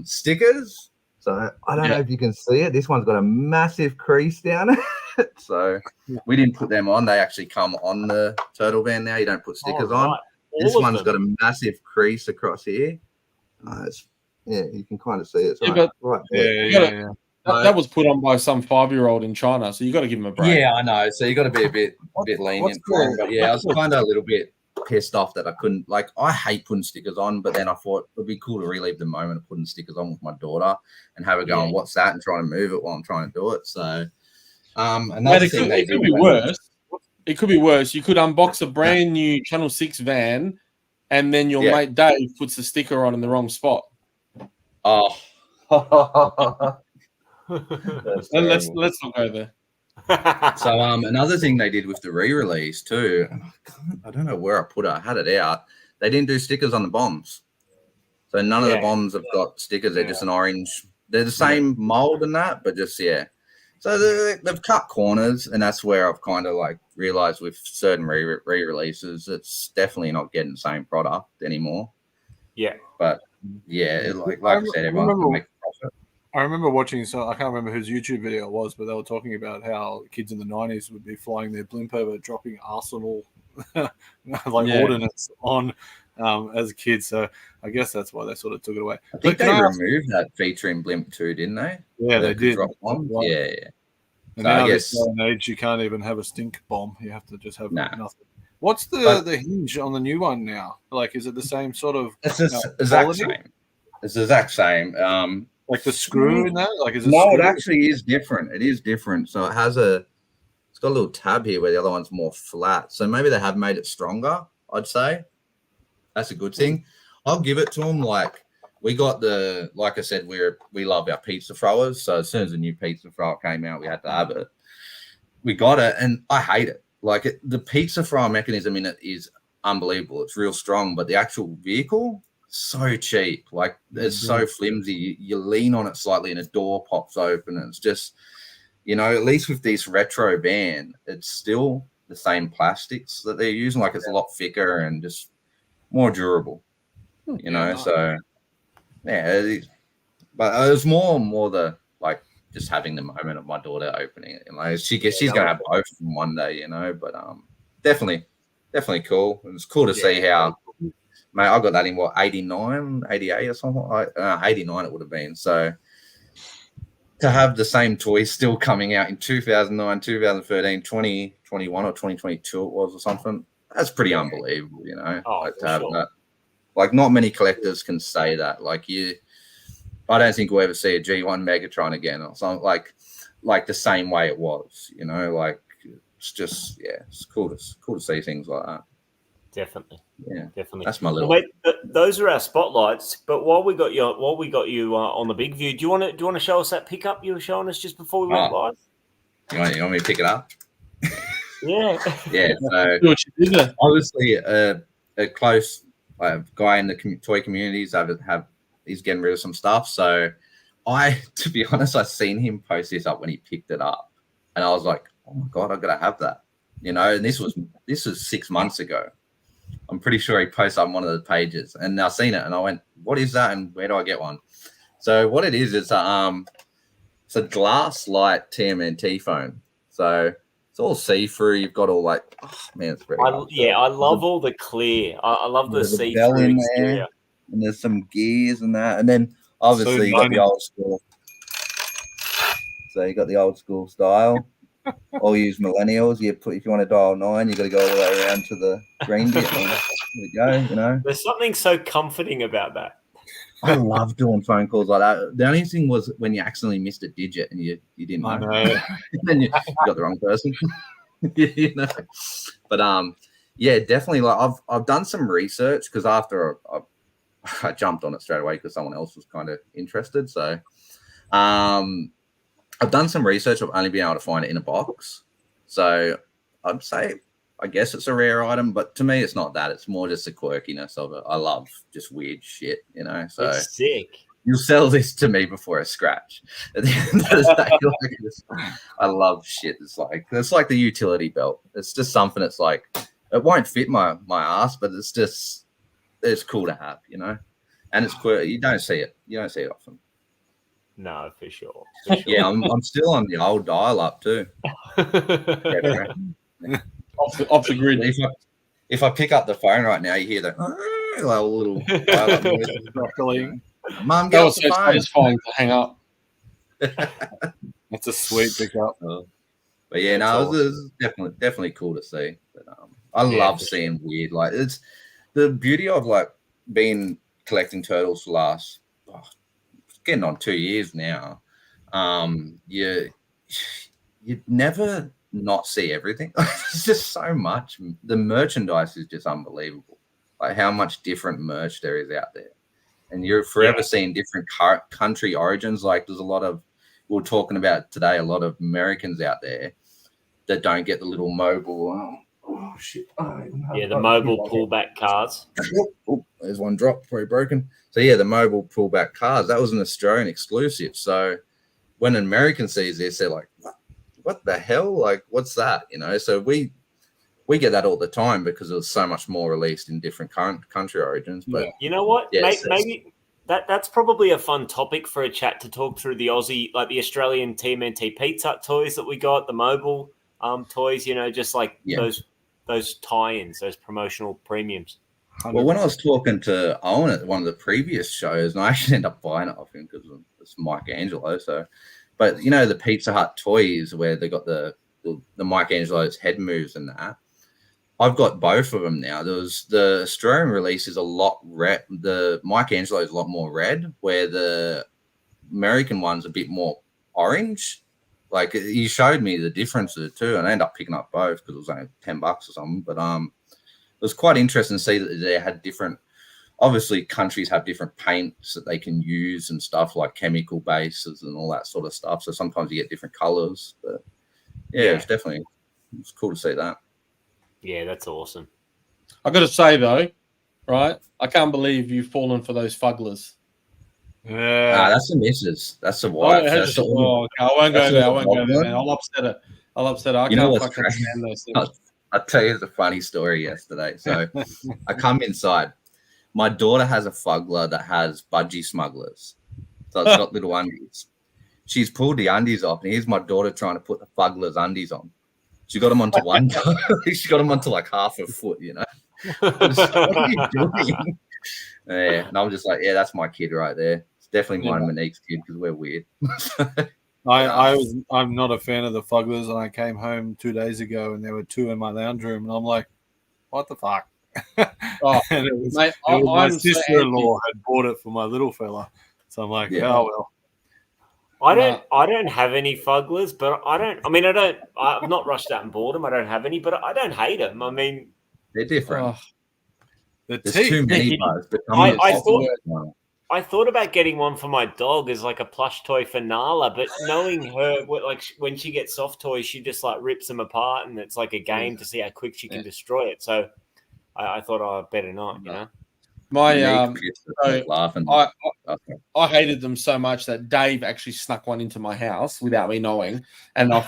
Stickers. So I don't know if you can see it. This one's got a massive crease down it. So we didn't put them on. They actually come on the turtle van now. You don't put stickers on. This one's got a massive crease across here. It's Yeah, you can kind of see it. It's Yeah, right, but- right Yeah, there. yeah. That was put on by some 5-year-old in China, so you got to give him a break. Yeah, I know. So you got to be a bit lenient for him. But yeah, I was kind of a little bit pissed off that I couldn't. Like, I hate putting stickers on, but then I thought it would be cool to relive the moment of putting stickers on with my daughter and have her going, "What's that?" and trying to move it while I'm trying to do it. So, another thing it could be worse. It could be worse. You could unbox a brand new Channel 6 van, and then your mate Dave puts the sticker on in the wrong spot. Oh. Let's not go there. So another thing they did with the re-release too, and I don't know where I put it. I had it out. They didn't do stickers on the bombs, so none of the bombs have got stickers. They're just an orange. They're the same mold and that, but just So they've cut corners, and that's where I've kind of like realized with certain re-releases, it's definitely not getting the same product anymore. Yeah, but like I said, everyone's gonna make a profit. I remember watching, so I can't remember whose YouTube video it was, but they were talking about how kids in the 90s would be flying their blimp over, dropping arsenal ordnance on as kids. So I guess that's why they sort of took it away. I think they removed that feature in blimp too, didn't they? Yeah, they did. Drop bombs. Yeah. And now this day and age, you can't even have a stink bomb. You have to just have nothing. What's the hinge on the new one now? Like, is it the same sort of? It's the exact same. It's the exact same. Like the screw in that? Like, is it? No, it actually is different. It is different. So it's got a little tab here where the other one's more flat. So maybe they have made it stronger, I'd say. That's a good thing. I'll give it to them. Like, we got like I said, we love our pizza throwers. So as soon as the new pizza thrower came out, we had to have it. We got it, and I hate it. Like, the pizza thrower mechanism in it is unbelievable. It's real strong, but the actual vehicle, so cheap. Like, it's so flimsy. You lean on it slightly and a door pops open, and it's just, at least with this retro van, it's still the same plastics that they're using. Like, it's a lot thicker and just more durable, so but it was more the, like, just having the moment of my daughter opening it. She's gonna have both of them one day, but definitely cool. It was cool to see how, mate, I got that in 89, 88 or something like 89 it would have been. So to have the same toy still coming out in 2009, 2013, 2021 or 2022 it was or something, that's pretty unbelievable, to have that. Like, not many collectors can say that. Like, I don't think we'll ever see a G1 Megatron again or something like the same way it was, like, it's just, it's cool to see things like that. Definitely. Yeah, definitely. That's my little. Well, mate, those are our spotlights. But while we got you on the big view, do you want to show us that pickup you were showing us just before we went live? You want me to pick it up? Yeah. Yeah. So obviously, a close guy in the toy communities he's getting rid of some stuff. So to be honest, I seen him post this up when he picked it up, and I was like, oh my god, I gotta have that. And this was 6 months ago. I'm pretty sure he posted on one of the pages, and I seen it, and I went, "What is that? And where do I get one?" So what it is, it's a glass light TMNT phone. So it's all see-through. You've got all like, oh man, it's very. I love all the clear. I love the see-through exterior. And there's some gears and that, and then obviously you got the old school. So you got the old school style. All use millennials. If you want to dial 9, you got to go all the way around to the green bit. There we go. There's something so comforting about that. I love doing phone calls like that. The only thing was when you accidentally missed a digit and you didn't know. I know. Then you got the wrong person. But definitely. Like, I've done some research because after I jumped on it straight away because someone else was kind of interested. So, I've done some research. I've only been able to find it in a box. So I'd say, I guess it's a rare item, but to me, it's not that. It's more just the quirkiness of it. I love just weird shit, So it's sick. You'll sell this to me before a scratch. At the end of the day, I love shit. It's like the utility belt. It's just something that's like, it won't fit my ass, but it's cool to have, And it's quirky. You don't see it often. No, for sure. Yeah, I'm still on the old dial-up too. Off the grid. If I pick up the phone right now, you hear that little dial-up noise. Mum, That get off was the so phone. satisfying to hang up. That's a sweet pickup. But yeah, That's no, awesome. it was definitely cool to see. But I Yeah, love for seeing weird. Like it's the beauty of like being collecting turtles for the last getting on 2 years now. You never not see everything. It's just so much. The merchandise is just unbelievable. Like how much different merch there is out there, and you're forever seeing different country origins. Like there's a lot of we were talking about today. A lot of Americans out there that don't get the little mobile. Oh shit! Yeah, the mobile pullback cars. Oh, there's one drop, probably broken. So yeah, the mobile pullback cars. That was an Australian exclusive. So when an American sees this, they're like, "What the hell? Like, what's that?" You know. So we get that all the time because there's so much more released in different country origins. But you know what? Yeah, maybe that's probably a fun topic for a chat to talk through the Aussie, like the Australian TMNT Pizza Hut toys that we got, the mobile toys. You know, just like those tie-ins, those promotional premiums. 100%. Well, when I was talking to Owen at one of the previous shows, and I actually ended up buying it off him because it's Michelangelo. So, but you know the Pizza Hut toys where they got the Michelangelo's head moves and that. I've got both of them now. The Australian release is a lot red. The Michelangelo is a lot more red, where the American one's a bit more orange. Like he showed me the differences too, and I ended up picking up both because it was only $10 or something. But it was quite interesting to see that they had different. Obviously, countries have different paints that they can use and stuff like chemical bases and all that sort of stuff. So sometimes you get different colors. But yeah. It's cool to see that. Yeah, that's awesome. I got to say though, right? I can't believe you've fallen for those fugglers. Yeah, That's the missus. That's the wife. Okay, I won't go there. I won't go there, man. I'll upset her. I You know can't what's fucking crazy? stand those things. I'll tell you the funny story yesterday. So I come inside. My daughter has a fuggler that has budgie smugglers. So it's got little undies. She's pulled the undies off, and here's my daughter trying to put the fuggler's undies on. She got them onto one. She got them onto like half a foot, you know. What are you doing? Yeah, and I'm just like, yeah, that's my kid right there. It's definitely mine and Monique's kid because we're weird. I'm not a fan of the fugglers, and I came home 2 days ago, and there were two in my lounge room, and I'm like, what the fuck? And it was my sister-in-law had bought it for my little fella, so I'm like, oh well. I don't have any fugglers, but I've not rushed out and bought them. I don't have any, but I don't hate them. I mean, they're different. There's too many bugs. I thought about getting one for my dog as like a plush toy for Nala, but knowing her, like when she gets soft toys, she just like rips them apart, and it's like a game to see how quick she can destroy it. So I thought I better not, you know. I hated them so much that Dave actually snuck one into my house without me knowing, and I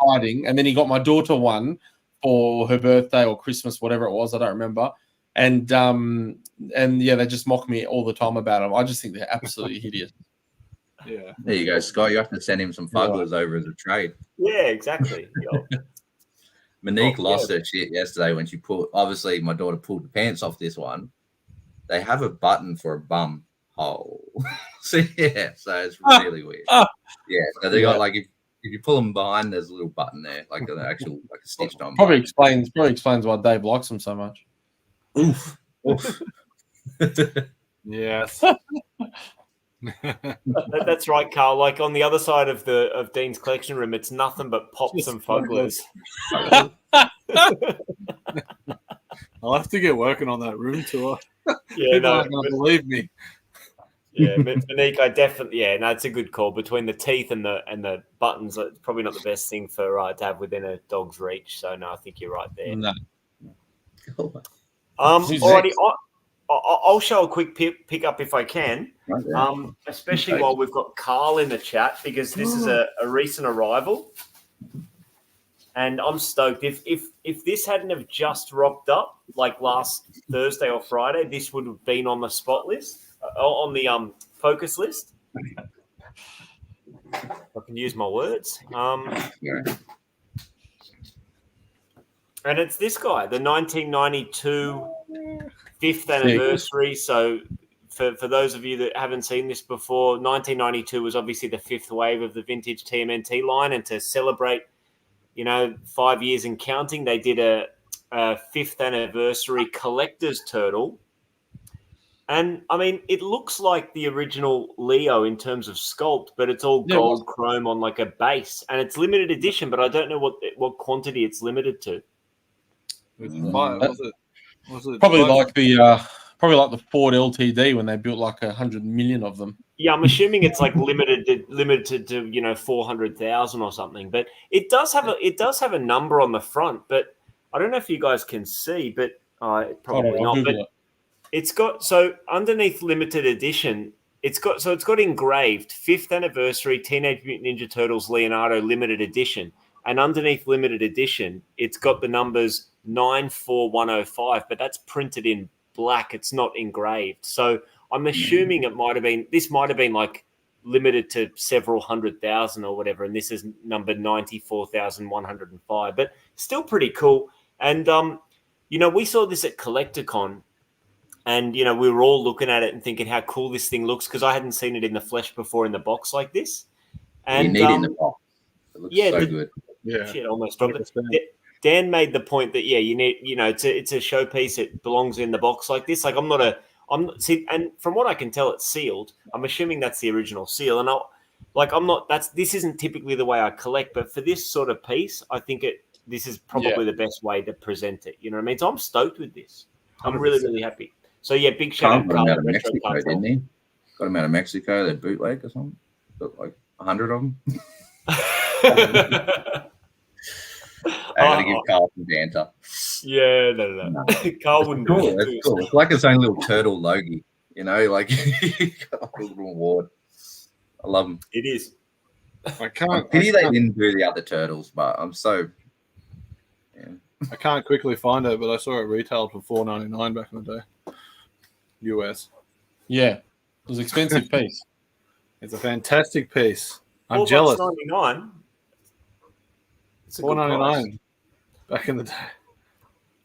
hiding. And then he got my daughter one for her birthday or Christmas, whatever it was. I don't remember. And yeah, they just mock me all the time about them. I just think they're absolutely hideous. Yeah. There you go, Scott. You have to send him some fugglers over as a trade. Yeah, exactly. Monique lost her shit yesterday when she obviously my daughter pulled the pants off this one. They have a button for a bum hole. So it's really weird. Yeah, so they got like if you pull them behind, there's a little button there, like an actual like a stitched on. Probably explains why Dave likes them so much. Oof. Yes. That's right, Carl. Like on the other side of Dean's collection room, it's nothing but pops and fugglers. I'll have to get working on that room tour. Yeah, People aren't going to believe me. Yeah, Monique, it's a good call. Between the teeth and the buttons, it's probably not the best thing for to have within a dog's reach. So no, I think you're right there. No. Alrighty, I'll show a quick pick up if I can, especially while we've got Carl in the chat because this is a recent arrival, and I'm stoked. If this hadn't have just rocked up like last Thursday or Friday, this would have been on the spot list, on the focus list. If I can use my words. And it's this guy, the 1992 5th anniversary, so for those of you that haven't seen this before, 1992 was obviously the fifth wave of the vintage TMNT line, and to celebrate, 5 years and counting, they did a fifth anniversary collector's turtle. And I mean, it looks like the original Leo in terms of sculpt, but it's all gold chrome on like a base, and it's limited edition. But I don't know what quantity it's limited to. Was it Probably like the Ford LTD when they built like 100 million of them. Yeah, I'm assuming it's like limited to 400,000 or something. But it does have a number on the front, but I don't know if you guys can see, but probably not. But it's got, so underneath limited edition, it's got engraved 5th anniversary Teenage Mutant Ninja Turtles Leonardo limited edition, and underneath limited edition, it's got the numbers 94105, but that's printed in black. It's not engraved. So I'm assuming this might have been like limited to several 100,000 or whatever, and this is number 94,105, but still pretty cool. And we saw this at CollectorCon. And, we were all looking at it and thinking how cool this thing looks, because I hadn't seen it in the flesh before in the box like this. And you need it in the box. It looks so good. Yeah. Shit, almost dropped it. Dan made the point that, you need, it's a showpiece. It belongs in the box like this. Like and from what I can tell, it's sealed. I'm assuming that's the original seal. And this isn't typically the way I collect, but for this sort of piece, I think this is probably the best way to present it. You know what I mean? So I'm stoked with this. I'm 100%. Really, really happy. So, big shout out to Carl. Got him out of Mexico, didn't he? Got him out of Mexico, that bootleg or something. Got like 100 of them. I got to give Carl some banter. Yeah, no. Carl wouldn't do it. That's cool. It's like his own little turtle Logie, like he got a little award. I love him. It is. I pity they didn't do the other turtles, but I'm so... Yeah. I can't quickly find it, but I saw it retailed for $4.99 back in the day. US. Yeah, it was an expensive piece. It's a fantastic piece. I'm jealous. $4.99. $4.99 back in the day.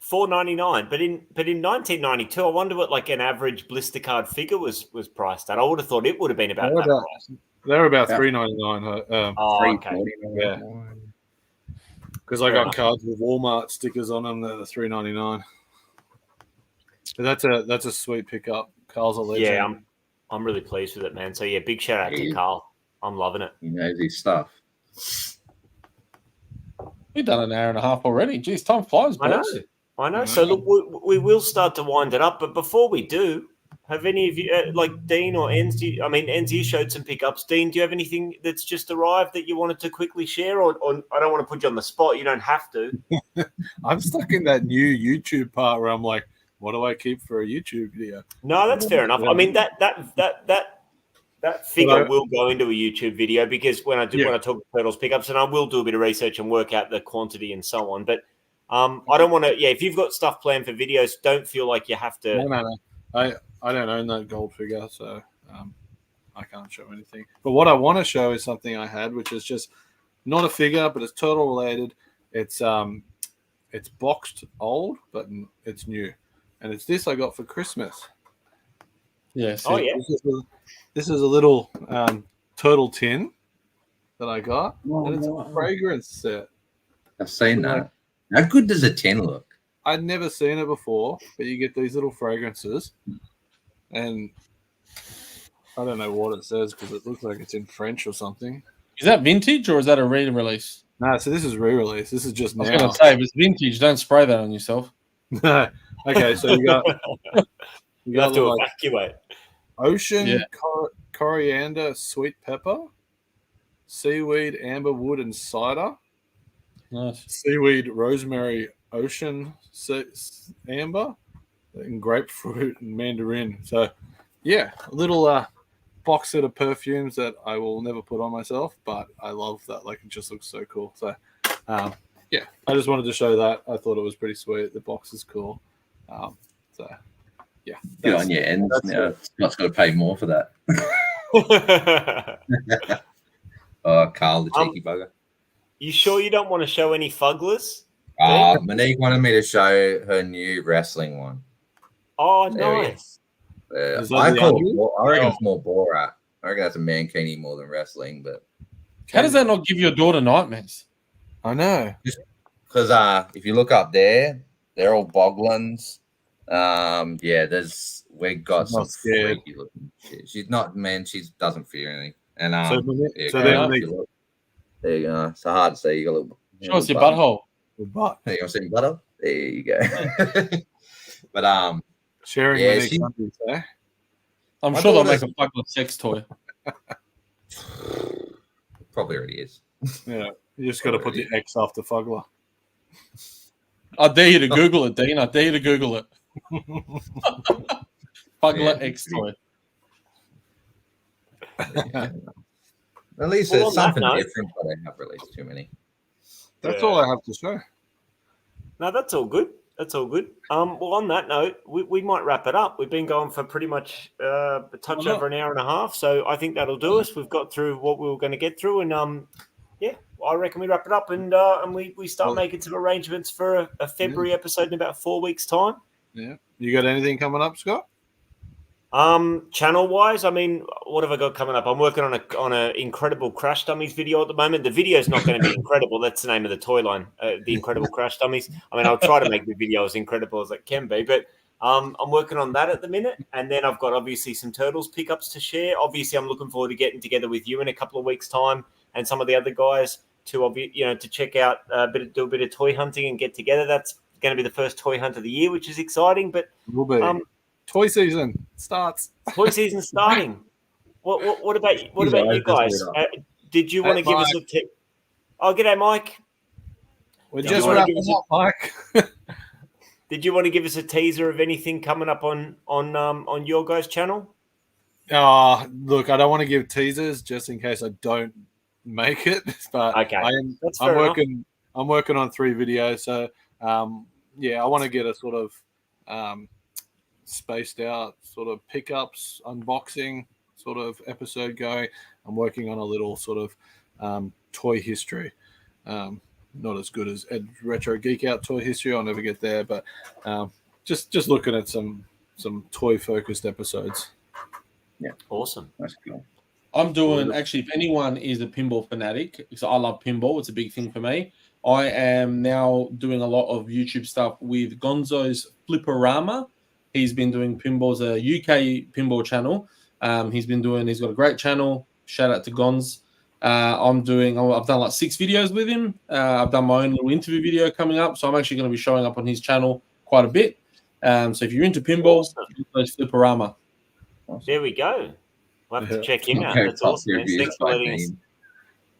$4.99, but in 1992, I wonder what like an average blister card figure was priced at. I would have thought it would have been about that price. They're about $3.99. Okay. Yeah. Because I got cards with Walmart stickers on them. They're the $3.99. But that's a sweet pickup. Carl's a legend. Yeah, I'm really pleased with it, man. So big shout out to Carl. I'm loving it. He knows his stuff. We've done an hour and a half already. Jeez, time flies, boys. I know. So look, we will start to wind it up, but before we do, have any of you, like Dean or Enz, Enz, you showed some pickups. Dean, do you have anything that's just arrived that you wanted to quickly share? Or I don't want to put you on the spot. You don't have to. I'm stuck in that new YouTube part where I'm like, what do I keep for a YouTube video? No, that's fair enough. I mean, that figure will go into a YouTube video, because when I talk turtles pickups, and I will do a bit of research and work out the quantity and so on. But I don't want to. Yeah, if you've got stuff planned for videos, don't feel like you have to. No. I don't own that gold figure, so I can't show anything. But what I want to show is something I had, which is just not a figure, but it's turtle related. It's boxed old, but it's new. And it's this I got for Christmas. Yes. Oh, yeah. This is a little turtle tin that I got. And it's a fragrance set. I've seen that. How good does a tin look? I'd never seen it before, but you get these little fragrances. And I don't know what it says because it looks like it's in French or something. Is that vintage or is that a re-release? No, so this is re-release. This is just now. I was going to say, if it's vintage, don't spray that on yourself. No. Okay, so you have to evacuate. Ocean coriander, sweet pepper, seaweed, amber wood, and cider. Nice. Seaweed, rosemary, ocean amber, and grapefruit and mandarin. So, a little box set of perfumes that I will never put on myself, but I love that. Like, it just looks so cool. So, I just wanted to show that. I thought it was pretty sweet. The box is cool. Good on you, and Scott's got to pay more for that. Oh, Carl, the cheeky bugger. You sure you don't want to show any fugglers? Monique wanted me to show her new wrestling one. Oh, nice. Is that I the call ugly? it, I reckon it's more Borat. I reckon that's a mankini more than wrestling, but How does that not give your daughter nightmares? I know. because if you look up there, they're all boglins. We got She's some not scared. freaky looking shit. She's not, man. She doesn't fear anything. And So then if you look, there you go. It's hard to say. You got a little. Show us your butthole. But There you go. See butter. There you go. But sharing Yeah, many she- countries, eh? I'm My sure they'll make daughter's- a fucking sex toy. probably already is. Yeah. You just got to put the X after Fugler. I dare you to Google it, Dean. I dare you to Google it. Fugler Yeah. X toy. At least Well, on it's that something note- different, but they have released too many. That's Yeah. all I have to say. No, that's all good. That's all good. Well, on that note, we might wrap it up. We've been going for pretty much a touch over an hour and a half, so I think that'll do us. We've got through what we were going to get through, and yeah, I reckon we wrap it up and we start making some arrangements for a February episode in about 4 weeks' time. Yeah. You got anything coming up, Scott? Channel wise, I mean, what have I got coming up? I'm working on a Incredible Crash Dummies video at the moment. The video is not going to be incredible. That's the name of the toy line, the Incredible Crash Dummies. I mean, I'll try to make the video as incredible as it can be, but I'm working on that at the minute. And then I've got obviously some Turtles pickups to share. Obviously, I'm looking forward to getting together with you in a couple of weeks' time and some of the other guys to check out do a bit of toy hunting and get together. That's going to be the first toy hunt of the year, which is exciting. But Will be. Toy season starts. toy season starting. What about you guys? Did you want to give us a tip? Oh, g'day, Mike. We're Did just you wanna wrapping give us up, Mike. Did you want to give us a teaser of anything coming up on your guys' channel? Look, I don't want to give teasers just in case I don't make it, but Okay, that's fair enough. I'm working on 3 videos, so I want to get a sort of spaced out sort of pickups, unboxing sort of episode going. I'm working on a little sort of toy history. Not as good as Ed Retro Geek Out toy history. I'll never get there, but just looking at some toy focused episodes. Yeah, Awesome. that's cool. I'm doing, actually, if anyone is a pinball fanatic, because I love pinball, it's a big thing for me. I am now doing a lot of YouTube stuff with Gonzo's Flipperama. He's been doing pinballs, a UK pinball channel. He's got a great channel. Shout out to Gonz. I've done like 6 videos with him. I've done my own little interview video coming up. So I'm actually going to be showing up on his channel quite a bit. So if you're into pinball, Gonzo's Flipperama. There we go. We'll have to check him out. Okay, That's top awesome. reviews Thanks for by letting us.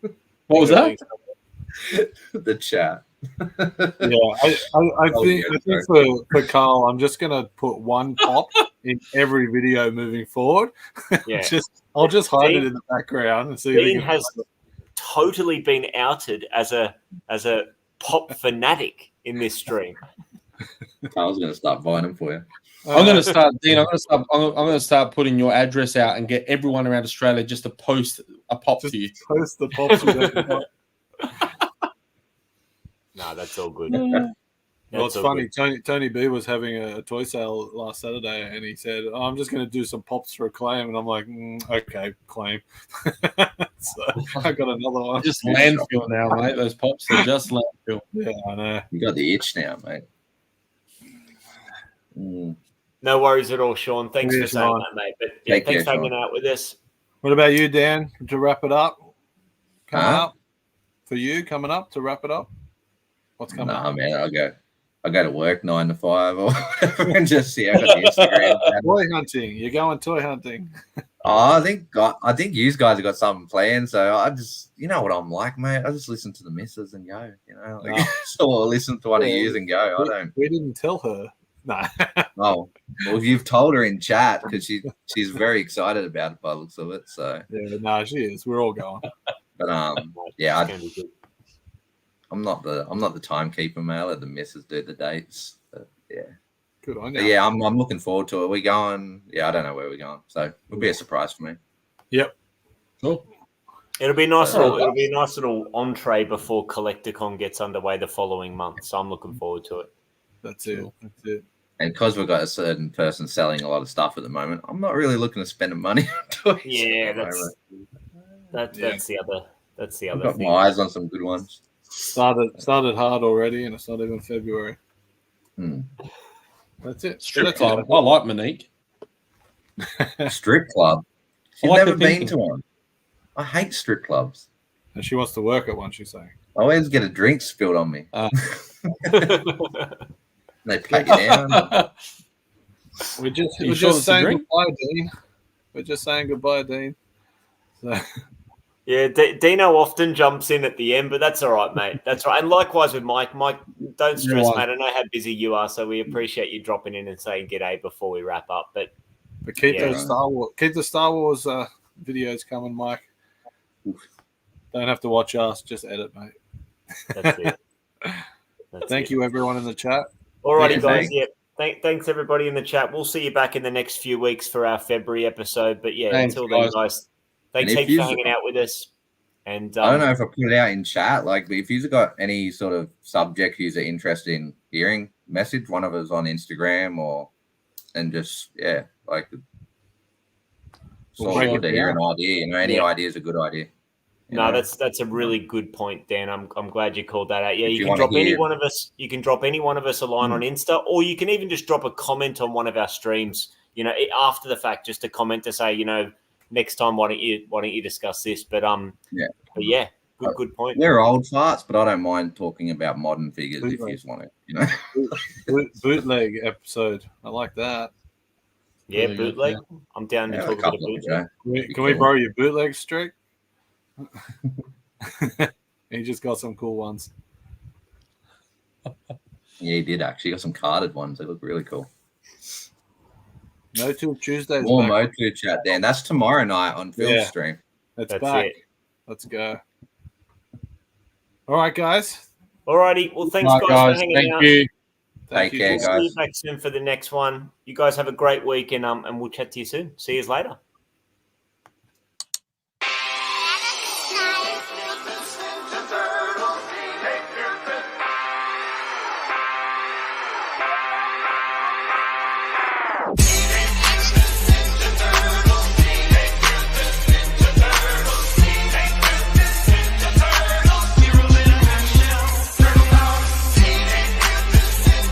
Dean. What was that? The chat. I think for Carl, I'm just gonna put one pop in every video moving forward. Yeah. I'll just hide Dean- it in the background and see. Dean has totally been outed as a pop fanatic in this stream. I was going to start buying them for you. I'm going to start, Dean. I'm going to start putting your address out and get everyone around Australia just to post a pop just to you. post the pops. No, that's all good. Well, it's funny. Tony B was having a toy sale last Saturday, and he said, I'm just going to do some pops for a claim. And I'm like, okay, claim. So I got another one. Just landfill now, mate. Those pops are just landfill. Yeah, I know. You got the itch now, mate. No worries at all, Sean. Thanks for Cheers, saying Sean. that, mate. But Take thanks care, for hanging Sean. out with us. What about you, Dan? To wrap it up, coming Huh? up for you, coming up to wrap it up. What's coming Nah, up? man, I go to work 9 to 5 or whatever and just see. I got the Instagram. Toy hunting. You're going toy hunting. I think you guys have got something planned. So I just, you know what I'm like, mate. I just listen to the missus and go. You know, like, No. so I'll listen to one of yous and go. I don't. We didn't tell her. No. Oh, well, you've told her in chat because she's very excited about it by the looks of it. So, Yeah, no, she is. We're all going. but yeah, It's gonna be good. I'm not the timekeeper, mate. I let the missus do the dates. But yeah. Good on But you. yeah, I'm looking forward to it. We're going. Yeah, I don't know where we're going, so it'll be a surprise for me. Yep. Cool. It'll be a nice little entree before Collecticon gets underway the following month. So I'm looking forward to it. That's it. That's it. And because we've got a certain person selling a lot of stuff at the moment, I'm not really looking to spend the money on toys. Yeah, that's the other I've got thing. my eyes on some good ones. Started hard already, and it's not even February. That's it. Strip club. I like Monique. Strip club. She's like never the been thinking. to one. I hate strip clubs. And she wants to work at one, she's saying. I always get a drink spilled on me. They pat you down. We're just sure it's a saying drink? goodbye, Dean. We're just saying goodbye, Dean. So. Yeah, Dino often jumps in at the end, but that's all right, mate. That's right. And likewise with Mike. Mike, don't stress, mate. I know how busy you are, so we appreciate you dropping in and saying g'day before we wrap up. But keep those Star Wars videos coming, Mike. Don't have to watch us, just edit, mate. That's it. Thank you, everyone in the chat. Alrighty, guys. Yeah. Thanks, everybody in the chat. We'll see you back in the next few weeks for our February episode. But yeah, until then, guys, thanks heaps for hanging out with us. And I don't know if I put it out in chat. Like, if you've got any sort of subject you're interested in hearing, message one of us on Instagram and just like. So to hear an idea, any idea is a good idea. No, that's a really good point, Dan. I'm glad you called that out. Yeah, you can drop any one of us. You can drop any one of us a line on Insta, or you can even just drop a comment on one of our streams. After the fact, just a comment to say, next time why don't you discuss this? But good point. We're old farts, but I don't mind talking about modern figures if you just want it. Bootleg episode. I like that. Yeah, bootleg. Yeah. I'm down to talk about bootleg. Can we borrow your bootleg streak? He just got some cool ones. Yeah, he did actually. Got some carded ones. They look really cool. No Till Tuesdays. More Motu chat, Dan. That's tomorrow night on Phil's stream. That's back. It. Let's go. All right, guys. All righty. Well, thanks, guys, for hanging out. Take care, guys. See you back soon for the next one. You guys have a great week, and we'll chat to you soon. See you later.